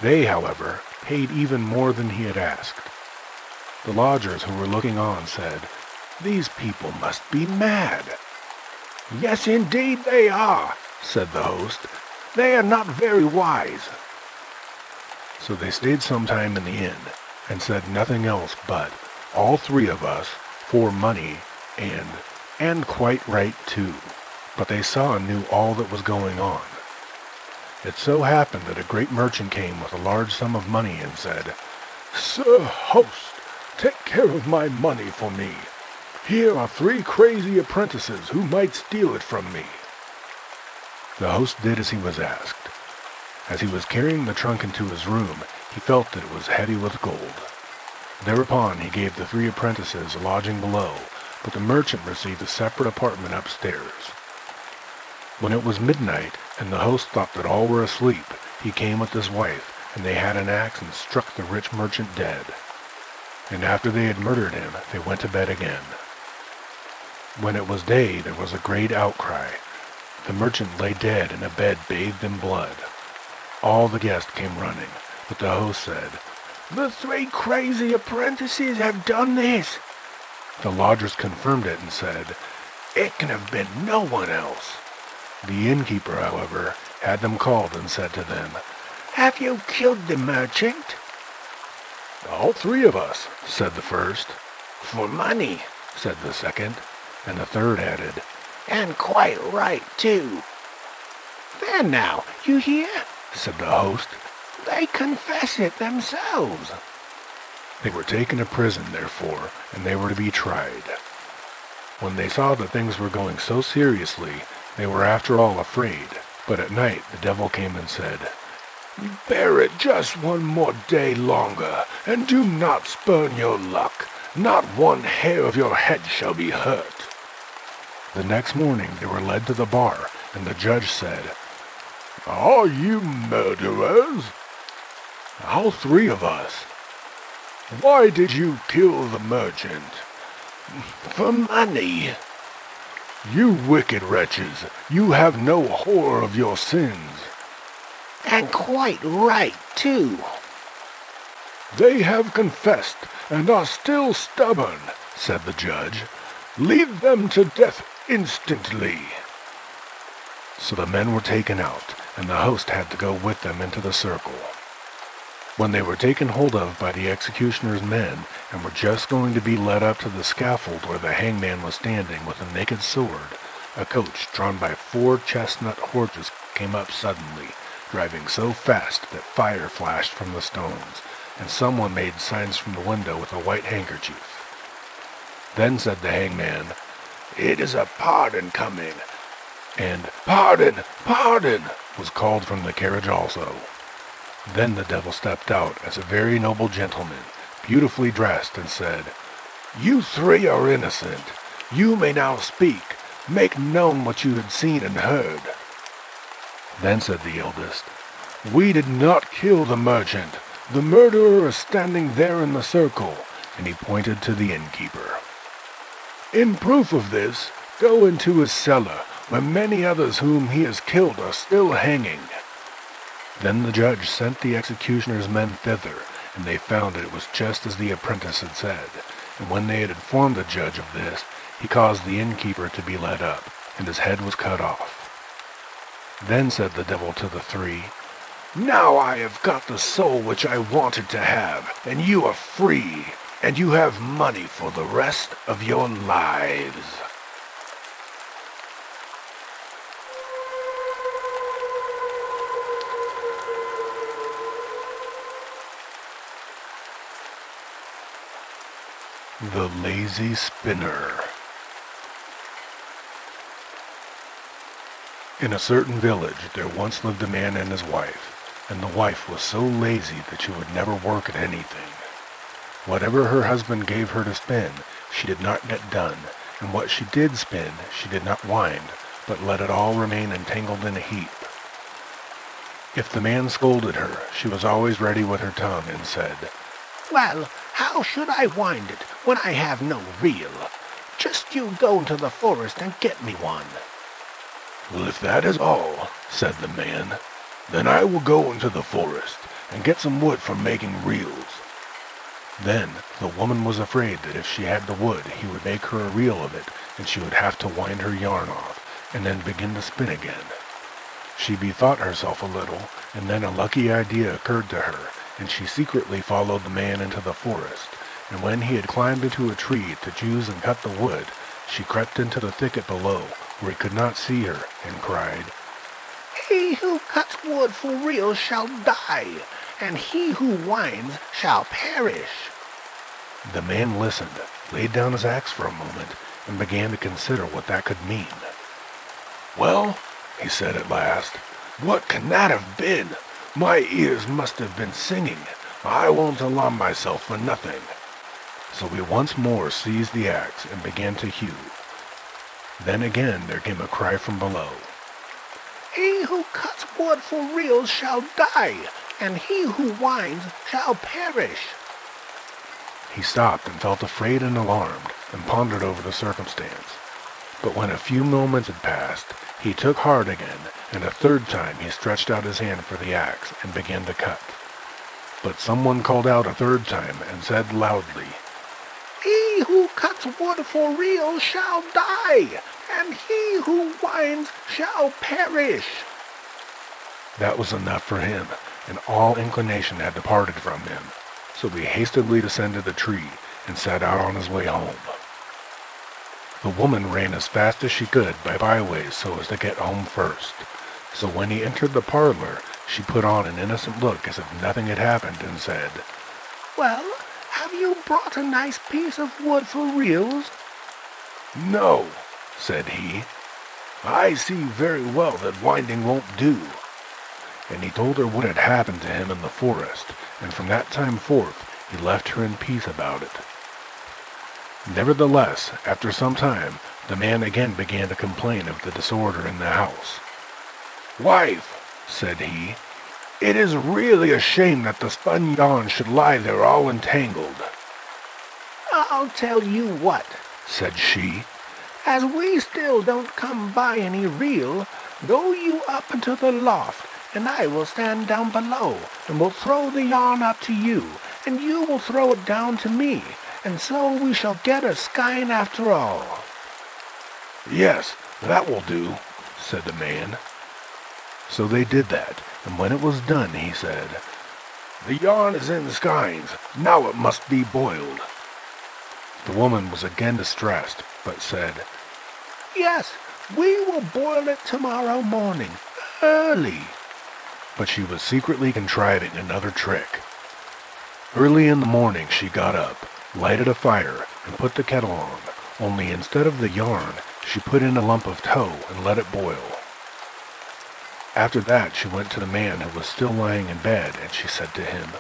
They, however, paid even more than he had asked. The lodgers who were looking on said, These people must be mad. Yes, indeed they are, said the host. They are not very wise. So they stayed some time in the inn, and said nothing else but, all 3 of us, for money, and quite right too. But they saw and knew all that was going on. It so happened that a great merchant came with a large sum of money and said, Sir host, take care of my money for me. Here are 3 crazy apprentices who might steal it from me. The host did as he was asked. As he was carrying the trunk into his room, he felt that it was heavy with gold. Thereupon he gave the 3 apprentices a lodging below, but the merchant received a separate apartment upstairs. When it was midnight, and the host thought that all were asleep, he came with his wife, and they had an axe and struck the rich merchant dead. And after they had murdered him, they went to bed again. When it was day, there was a great outcry. The merchant lay dead in a bed bathed in blood. All the guests came running, but the host said, "The 3 crazy apprentices have done this." The lodgers confirmed it and said, "It can have been no one else." The innkeeper, however, had them called and said to them, "Have you killed the merchant?" "All 3 of us," said the first. "For money," said the second, and the third added, "And quite right, too." "There now, you hear?" said the host. "They confess it themselves." They were taken to prison, therefore, and they were to be tried. When they saw that things were going so seriously, they were after all afraid. But at night the devil came and said, "Bear it just one more day longer, and do not spurn your luck. Not one hair of your head shall be hurt." The next morning they were led to the bar, and the judge said, "Are you murderers?" "All 3 of us." "Why did you kill the merchant?" "For money." "You wicked wretches, you have no horror of your sins." "And quite right, too." "They have confessed and are still stubborn," said the judge. "Lead them to death instantly." So the men were taken out, and the host had to go with them into the circle. When they were taken hold of by the executioner's men, and were just going to be led up to the scaffold where the hangman was standing with a naked sword, a coach drawn by 4 chestnut horses came up suddenly, driving so fast that fire flashed from the stones, and someone made signs from the window with a white handkerchief. Then said the hangman, "It is a pardon coming." And "Pardon! Pardon!" was called from the carriage also. Then the devil stepped out as a very noble gentleman, beautifully dressed, and said, "You 3 are innocent. You may now speak. Make known what you had seen and heard." Then said the eldest, "We did not kill the merchant. The murderer is standing there in the circle," and he pointed to the innkeeper. "In proof of this, go into his cellar, where many others whom he has killed are still hanging." Then the judge sent the executioner's men thither, and they found it was just as the apprentice had said. And when they had informed the judge of this, he caused the innkeeper to be led up, and his head was cut off. Then said the devil to the 3, "Now I have got the soul which I wanted to have, and you are free, and you have money for the rest of your lives." The Lazy Spinner. In a certain village there once lived a man and his wife, and the wife was so lazy that she would never work at anything. Whatever her husband gave her to spin, she did not get done, and what she did spin, she did not wind, but let it all remain entangled in a heap. If the man scolded her, she was always ready with her tongue and said, "Well, how should I wind it when I have no reel? Just you go into the forest and get me one." "Well, if that is all," said the man, "then I will go into the forest and get some wood for making reels." Then the woman was afraid that if she had the wood, he would make her a reel of it, and she would have to wind her yarn off, and then begin to spin again. She bethought herself a little, and then a lucky idea occurred to her, and she secretly followed the man into the forest, and when he had climbed into a tree to choose and cut the wood, she crept into the thicket below, where he could not see her, and cried, "He who cuts wood for reels shall die, and he who winds shall perish." The man listened, laid down his axe for a moment, and began to consider what that could mean. "Well," he said at last, "what can that have been? My ears must have been singing. I won't alarm myself for nothing." So he once more seized the axe and began to hew. Then again there came a cry from below. He who cuts wood for reels shall die, and he who whines shall perish. He stopped and felt afraid and alarmed, and pondered over the circumstance. But when a few moments had passed, he took heart again, and a third time he stretched out his hand for the axe and began to cut. But someone called out a third time and said loudly, He who cuts wood for reels shall die, and he who whines shall perish. That was enough for him, and all inclination had departed from him. So he hastily descended the tree and set out on his way home. The woman ran as fast as she could by byways so as to get home first. So when he entered the parlor, she put on an innocent look as if nothing had happened and said, Well, have you brought a nice piece of wood for reels? No, said he. I see very well that winding won't do. And he told her what had happened to him in the forest, and from that time forth he left her in peace about it. Nevertheless, after some time, the man again began to complain of the disorder in the house. Wife, said he, it is really a shame that the spun yarn should lie there all entangled. I'll tell you what, said she. As we still don't come by any reel, go you up into the loft, and I will stand down below, and will throw the yarn up to you, and you will throw it down to me, and so we shall get a skein after all. Yes, that will do, said the man. So they did that, and when it was done, he said, The yarn is in skeins, now it must be boiled. The woman was again distressed, but said, Yes, we will boil it tomorrow morning, early. But she was secretly contriving another trick. Early in the morning she got up, lighted a fire, and put the kettle on, only instead of the yarn, she put in a lump of tow and let it boil. After that she went to the man who was still lying in bed, and she said to him,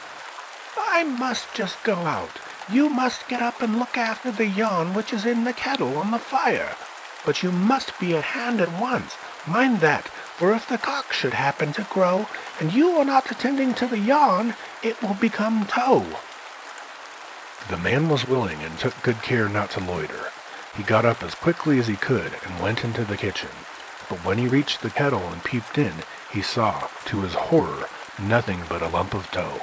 I must just go out. You must get up and look after the yarn which is in the kettle on the fire. But you must be at hand at once. Mind that, for if the cock should happen to crow, and you are not attending to the yarn, it will become tow. The man was willing and took good care not to loiter. He got up as quickly as he could and went into the kitchen. But when he reached the kettle and peeped in, he saw, to his horror, nothing but a lump of tow.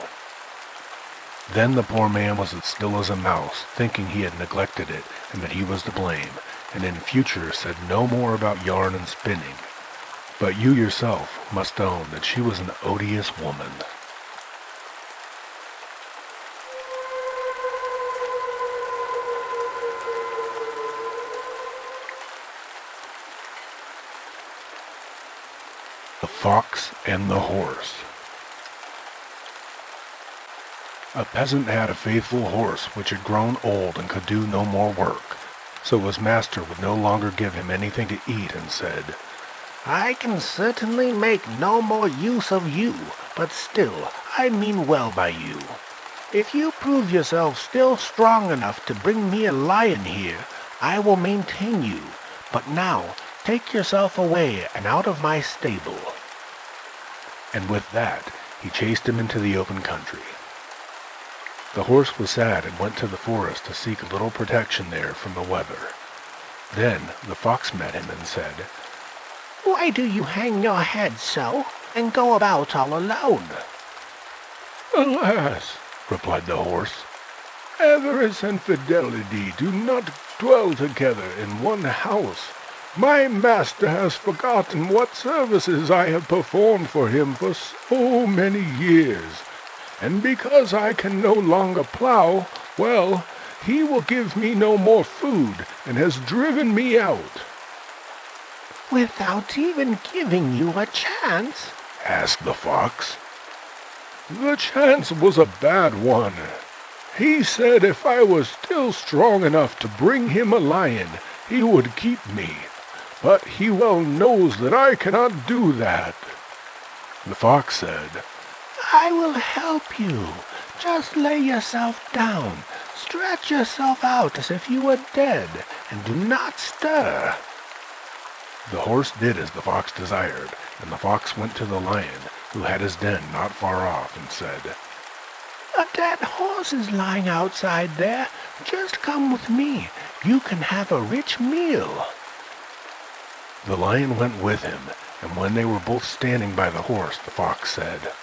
Then the poor man was as still as a mouse, thinking he had neglected it and that he was to blame, and in future said no more about yarn and spinning. But you yourself must own that she was an odious woman. The Fox and the Horse. A peasant had a faithful horse which had grown old and could do no more work. So his master would no longer give him anything to eat and said, I can certainly make no more use of you, but still I mean well by you. If you prove yourself still strong enough to bring me a lion here, I will maintain you. But now take yourself away and out of my stable. And with that he chased him into the open country. The horse was sad and went to the forest to seek a little protection there from the weather. Then the fox met him and said, Why do you hang your head so, and go about all alone? Alas, replied the horse, avarice and fidelity do not dwell together in one house. My master has forgotten what services I have performed for him for so many years. And because I can no longer plow, well, he will give me no more food, and has driven me out. Without even giving you a chance? asked the fox. The chance was a bad one. He said if I was still strong enough to bring him a lion, he would keep me. But he well knows that I cannot do that. The fox said, I will help you. Just lay yourself down. Stretch yourself out as if you were dead, and do not stir. The horse did as the fox desired, and the fox went to the lion, who had his den not far off, and said, "A dead horse is lying outside there. Just come with me. You can have a rich meal." The lion went with him, and when they were both standing by the horse, the fox said,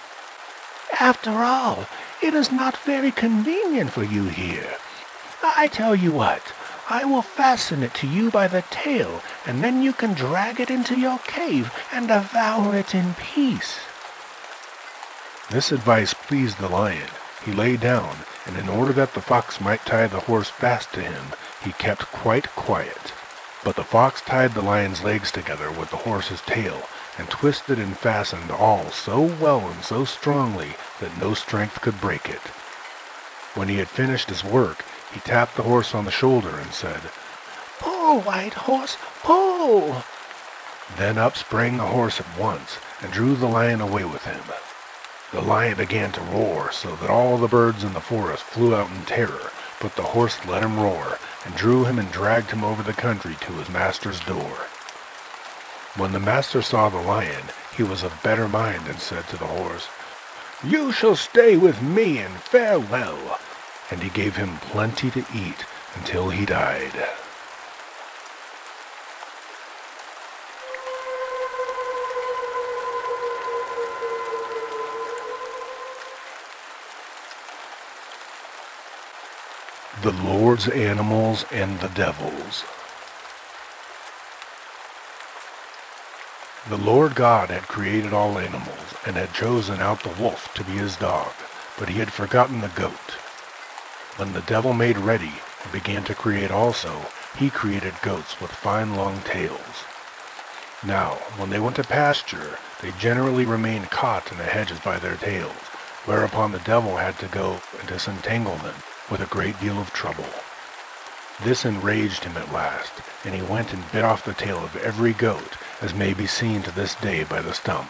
"After all, it is not very convenient for you here. I tell you what, I will fasten it to you by the tail, and then you can drag it into your cave and devour it in peace." This advice pleased the lion. He lay down, and in order that the fox might tie the horse fast to him, he kept quite quiet. But the fox tied the lion's legs together with the horse's tail, and twisted and fastened all so well and so strongly that no strength could break it. When he had finished his work, he tapped the horse on the shoulder and said, "Pull, white horse, pull!" Then up sprang the horse at once, and drew the lion away with him. The lion began to roar so that all the birds in the forest flew out in terror, but the horse let him roar, and drew him and dragged him over the country to his master's door. When the master saw the lion, he was of better mind and said to the horse, "You shall stay with me, and farewell." And he gave him plenty to eat until he died. The Lord's Animals and the Devils. The Lord God had created all animals, and had chosen out the wolf to be his dog, but he had forgotten the goat. When the devil made ready and began to create also, he created goats with fine long tails. Now, when they went to pasture, they generally remained caught in the hedges by their tails, whereupon the devil had to go and disentangle them with a great deal of trouble. This enraged him at last, and he went and bit off the tail of every goat, as may be seen to this day by the stump.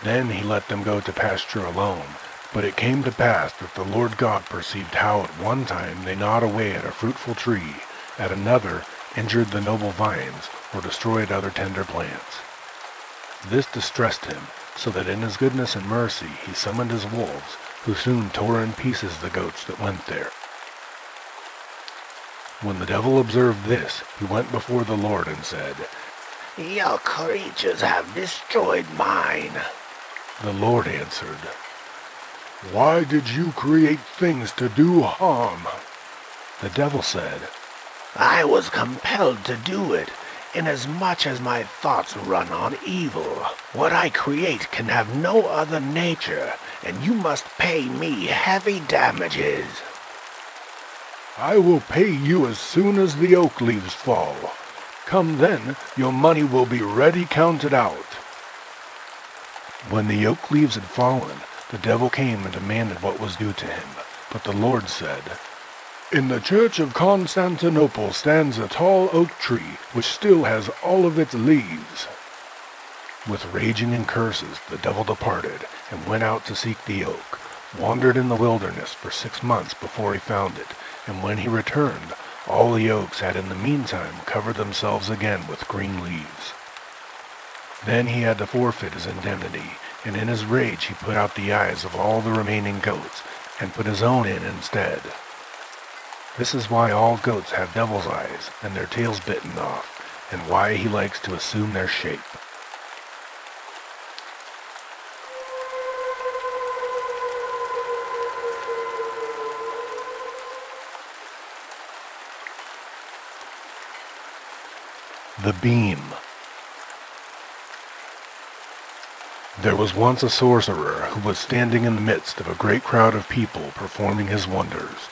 Then he let them go to pasture alone, but it came to pass that the Lord God perceived how at one time they gnawed away at a fruitful tree, at another injured the noble vines, or destroyed other tender plants. This distressed him, so that in his goodness and mercy he summoned his wolves, who soon tore in pieces the goats that went there. When the devil observed this, he went before the Lord and said, "Your creatures have destroyed mine." The Lord answered, Why did you create things to do harm? The devil said, "I was compelled to do it, inasmuch as my thoughts run on evil. What I create can have no other nature, and you must pay me heavy damages." I will pay you as soon as the oak leaves fall. Come then, your money will be ready counted out. When the oak leaves had fallen, the devil came and demanded what was due to him. But the Lord said, In the church of Constantinople stands a tall oak tree, which still has all of its leaves. With raging and curses, the devil departed, and went out to seek the oak, wandered in the wilderness for 6 months before he found it, and when he returned, all the oaks had in the meantime covered themselves again with green leaves. Then he had to forfeit his indemnity, and in his rage he put out the eyes of all the remaining goats, and put his own in instead. This is why all goats have devil's eyes, and their tails bitten off, and why he likes to assume their shape. The Beam. There was once a sorcerer who was standing in the midst of a great crowd of people performing his wonders.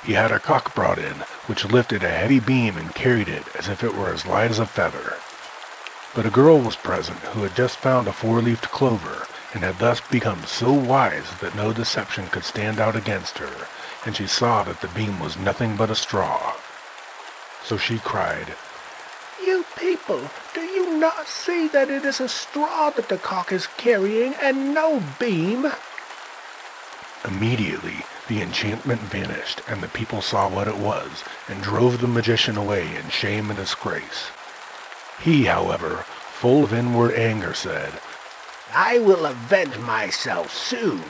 He had a cock brought in, which lifted a heavy beam and carried it as if it were as light as a feather. But a girl was present who had just found a 4-leafed clover, and had thus become so wise that no deception could stand out against her, and she saw that the beam was nothing but a straw. So she cried, "You people, do you not see that it is a straw that the cock is carrying, and no beam?" Immediately the enchantment vanished, and the people saw what it was, and drove the magician away in shame and disgrace. He, however, full of inward anger, said, I will avenge myself soon.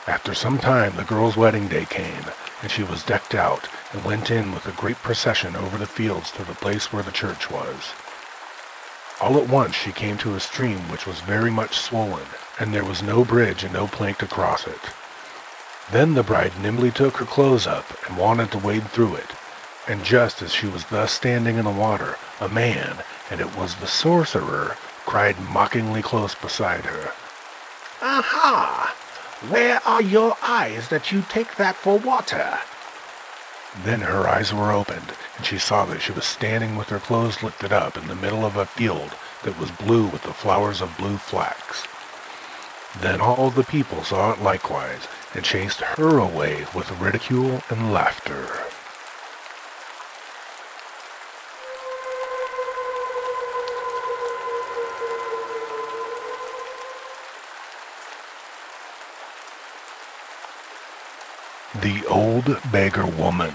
After some time the girl's wedding day came, and she was decked out, and went in with a great procession over the fields to the place where the church was. All at once she came to a stream which was very much swollen, and there was no bridge and no plank to cross it. Then the bride nimbly took her clothes up, and wanted to wade through it, and just as she was thus standing in the water, a man, and it was the sorcerer, cried mockingly close beside her, Aha! Where are your eyes that you take that for water? Then her eyes were opened, and she saw that she was standing with her clothes lifted up in the middle of a field that was blue with the flowers of blue flax. Then all the people saw it likewise, and chased her away with ridicule and laughter. The Old Beggar Woman.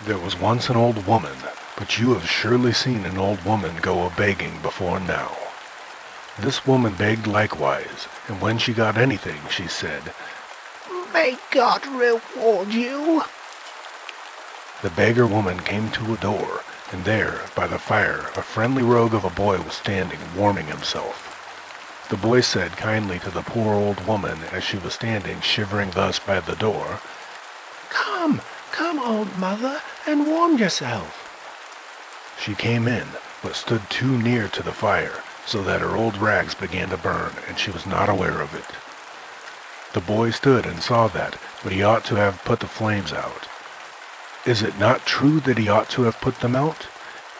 There was once an old woman, but you have surely seen an old woman go a-begging before now. This woman begged likewise, and when she got anything, she said, May God reward you. The beggar woman came to a door, and there, by the fire, a friendly rogue of a boy was standing, warming himself. The boy said kindly to the poor old woman as she was standing shivering thus by the door, Come, old mother, and warm yourself. She came in, but stood too near to the fire, so that her old rags began to burn, and she was not aware of it. The boy stood and saw that, but he ought to have put the flames out. Is it not true that he ought to have put them out?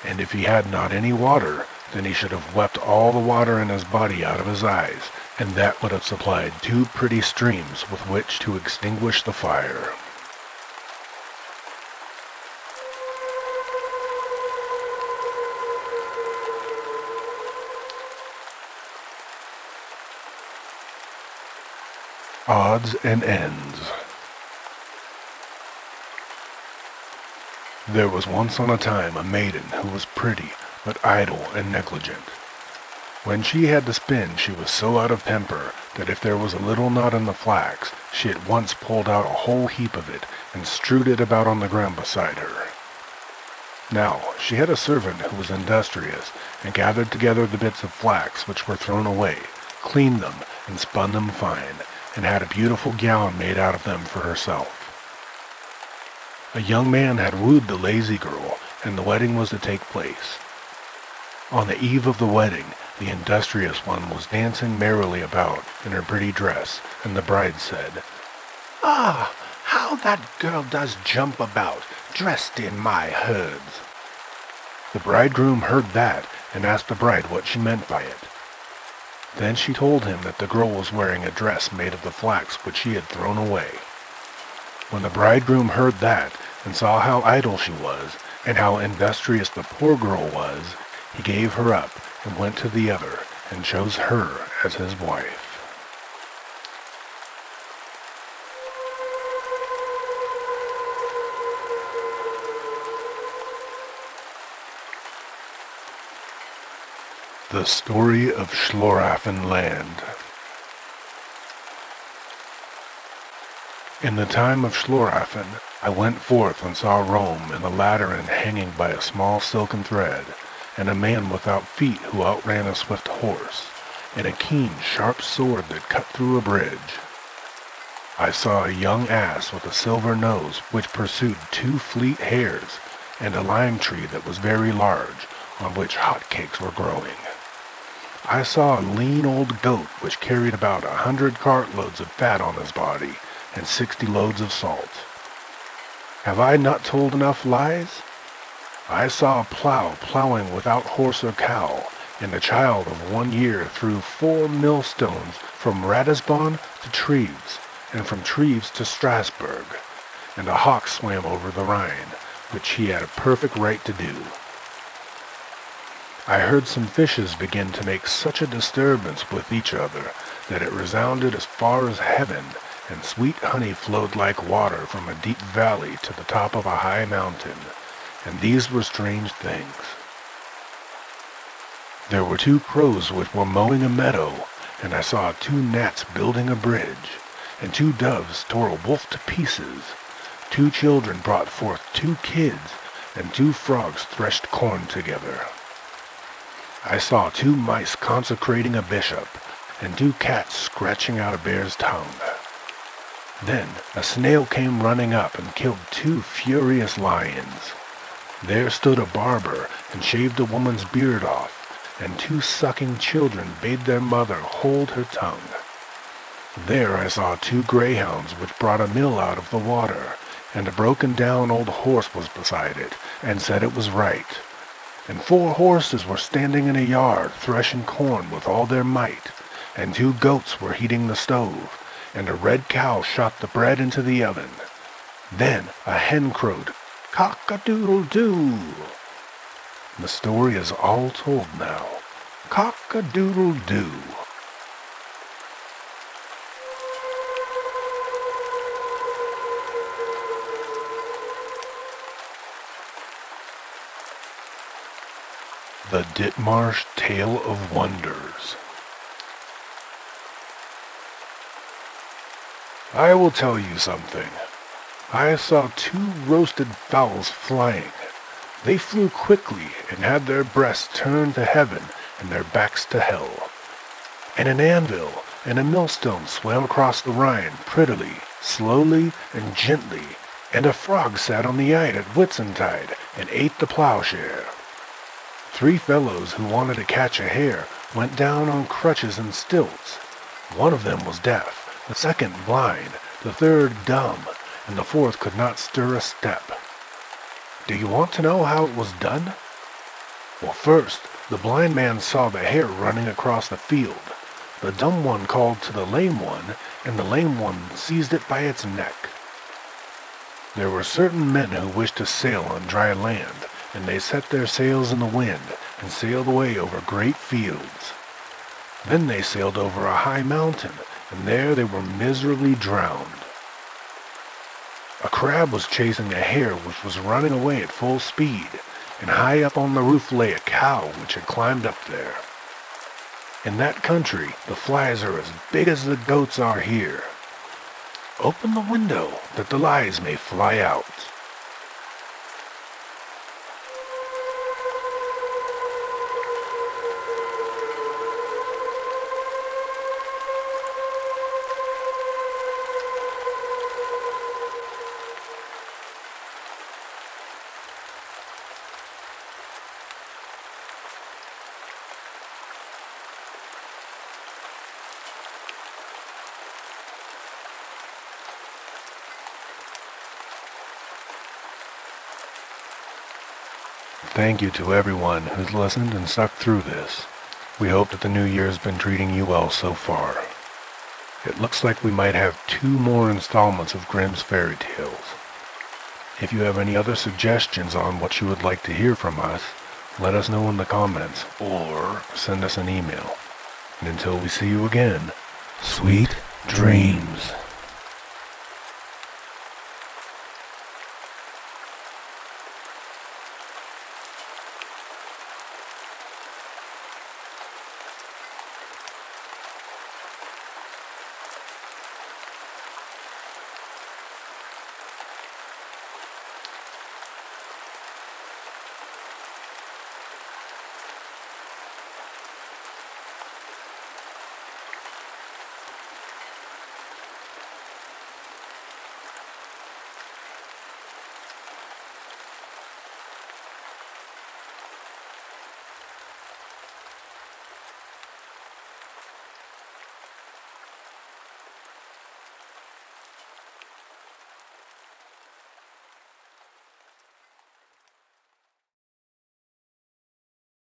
And if he had not any water, then he should have wept all the water in his body out of his eyes, and that would have supplied 2 pretty streams with which to extinguish the fire. Odds and Ends. There was once on a time a maiden who was pretty, but idle and negligent. When she had to spin, she was so out of temper that if there was a little knot in the flax, she at once pulled out a whole heap of it and strewed it about on the ground beside her. Now, she had a servant who was industrious, and gathered together the bits of flax which were thrown away, cleaned them, and spun them fine, and had a beautiful gown made out of them for herself. A young man had wooed the lazy girl, and the wedding was to take place. On the eve of the wedding, the industrious one was dancing merrily about in her pretty dress, and the bride said, Ah, how that girl does jump about, dressed in my herds. The bridegroom heard that, and asked the bride what she meant by it. Then she told him that the girl was wearing a dress made of the flax which she had thrown away. When the bridegroom heard that, and saw how idle she was, and how industrious the poor girl was, he gave her up, and went to the other, and chose her as his wife. The Story of Schlorafin Land. In the time of Schlorafin, I went forth and saw Rome and the Lateran hanging by a small silken thread, and a man without feet who outran a swift horse, and a keen, sharp sword that cut through a bridge. I saw a young ass with a silver nose which pursued 2 fleet hares, and a lime tree that was very large, on which hot cakes were growing. I saw a lean old goat which carried about 100 cartloads of fat on his body, and 60 loads of salt. Have I not told enough lies? I saw a plow plowing without horse or cow, and a child of 1 year threw 4 millstones from Ratisbon to Treves, and from Treves to Strasbourg, and a hawk swam over the Rhine, which he had a perfect right to do. I heard some fishes begin to make such a disturbance with each other that it resounded as far as heaven, and sweet honey flowed like water from a deep valley to the top of a high mountain, and these were strange things. There were 2 crows which were mowing a meadow, and I saw 2 gnats building a bridge, and 2 doves tore a wolf to pieces. 2 children brought forth 2 kids, and 2 frogs threshed corn together. I saw 2 mice consecrating a bishop, and 2 cats scratching out a bear's tongue. Then a snail came running up and killed 2 furious lions. There stood a barber and shaved a woman's beard off, and 2 sucking children bade their mother hold her tongue. There I saw 2 greyhounds which brought a mill out of the water, and a broken-down old horse was beside it, and said it was right. And 4 horses were standing in a yard threshing corn with all their might, and 2 goats were heating the stove, and a red cow shot the bread into the oven. Then a hen crowed, "Cock-a-doodle-doo!" The story is all told now. Cock-a-doodle-doo. The Ditmarsh Tale of Wonders. I will tell you something. I saw 2 roasted fowls flying. They flew quickly and had their breasts turned to heaven and their backs to hell. And an anvil and a millstone swam across the Rhine prettily, slowly, and gently, and a frog sat on the Ide at Whitsuntide and ate the plowshare. 3 fellows who wanted to catch a hare went down on crutches and stilts. One of them was deaf, the second blind, the third dumb, and the 4th could not stir a step. Do you want to know how it was done? Well, first, the blind man saw the hare running across the field. The dumb one called to the lame one, and the lame one seized it by its neck. There were certain men who wished to sail on dry land, and they set their sails in the wind and sailed away over great fields. Then they sailed over a high mountain, and there they were miserably drowned. A crab was chasing a hare which was running away at full speed, and high up on the roof lay a cow which had climbed up there. In that country, the flies are as big as the goats are here. Open the window that the lies may fly out. Thank you to everyone who's listened and stuck through this. We hope that the new year has been treating you well so far. It looks like we might have 2 more installments of Grimm's fairy tales. If you have any other suggestions on what you would like to hear from us, let us know in the comments or send us an email. And until we see you again, sweet dreams.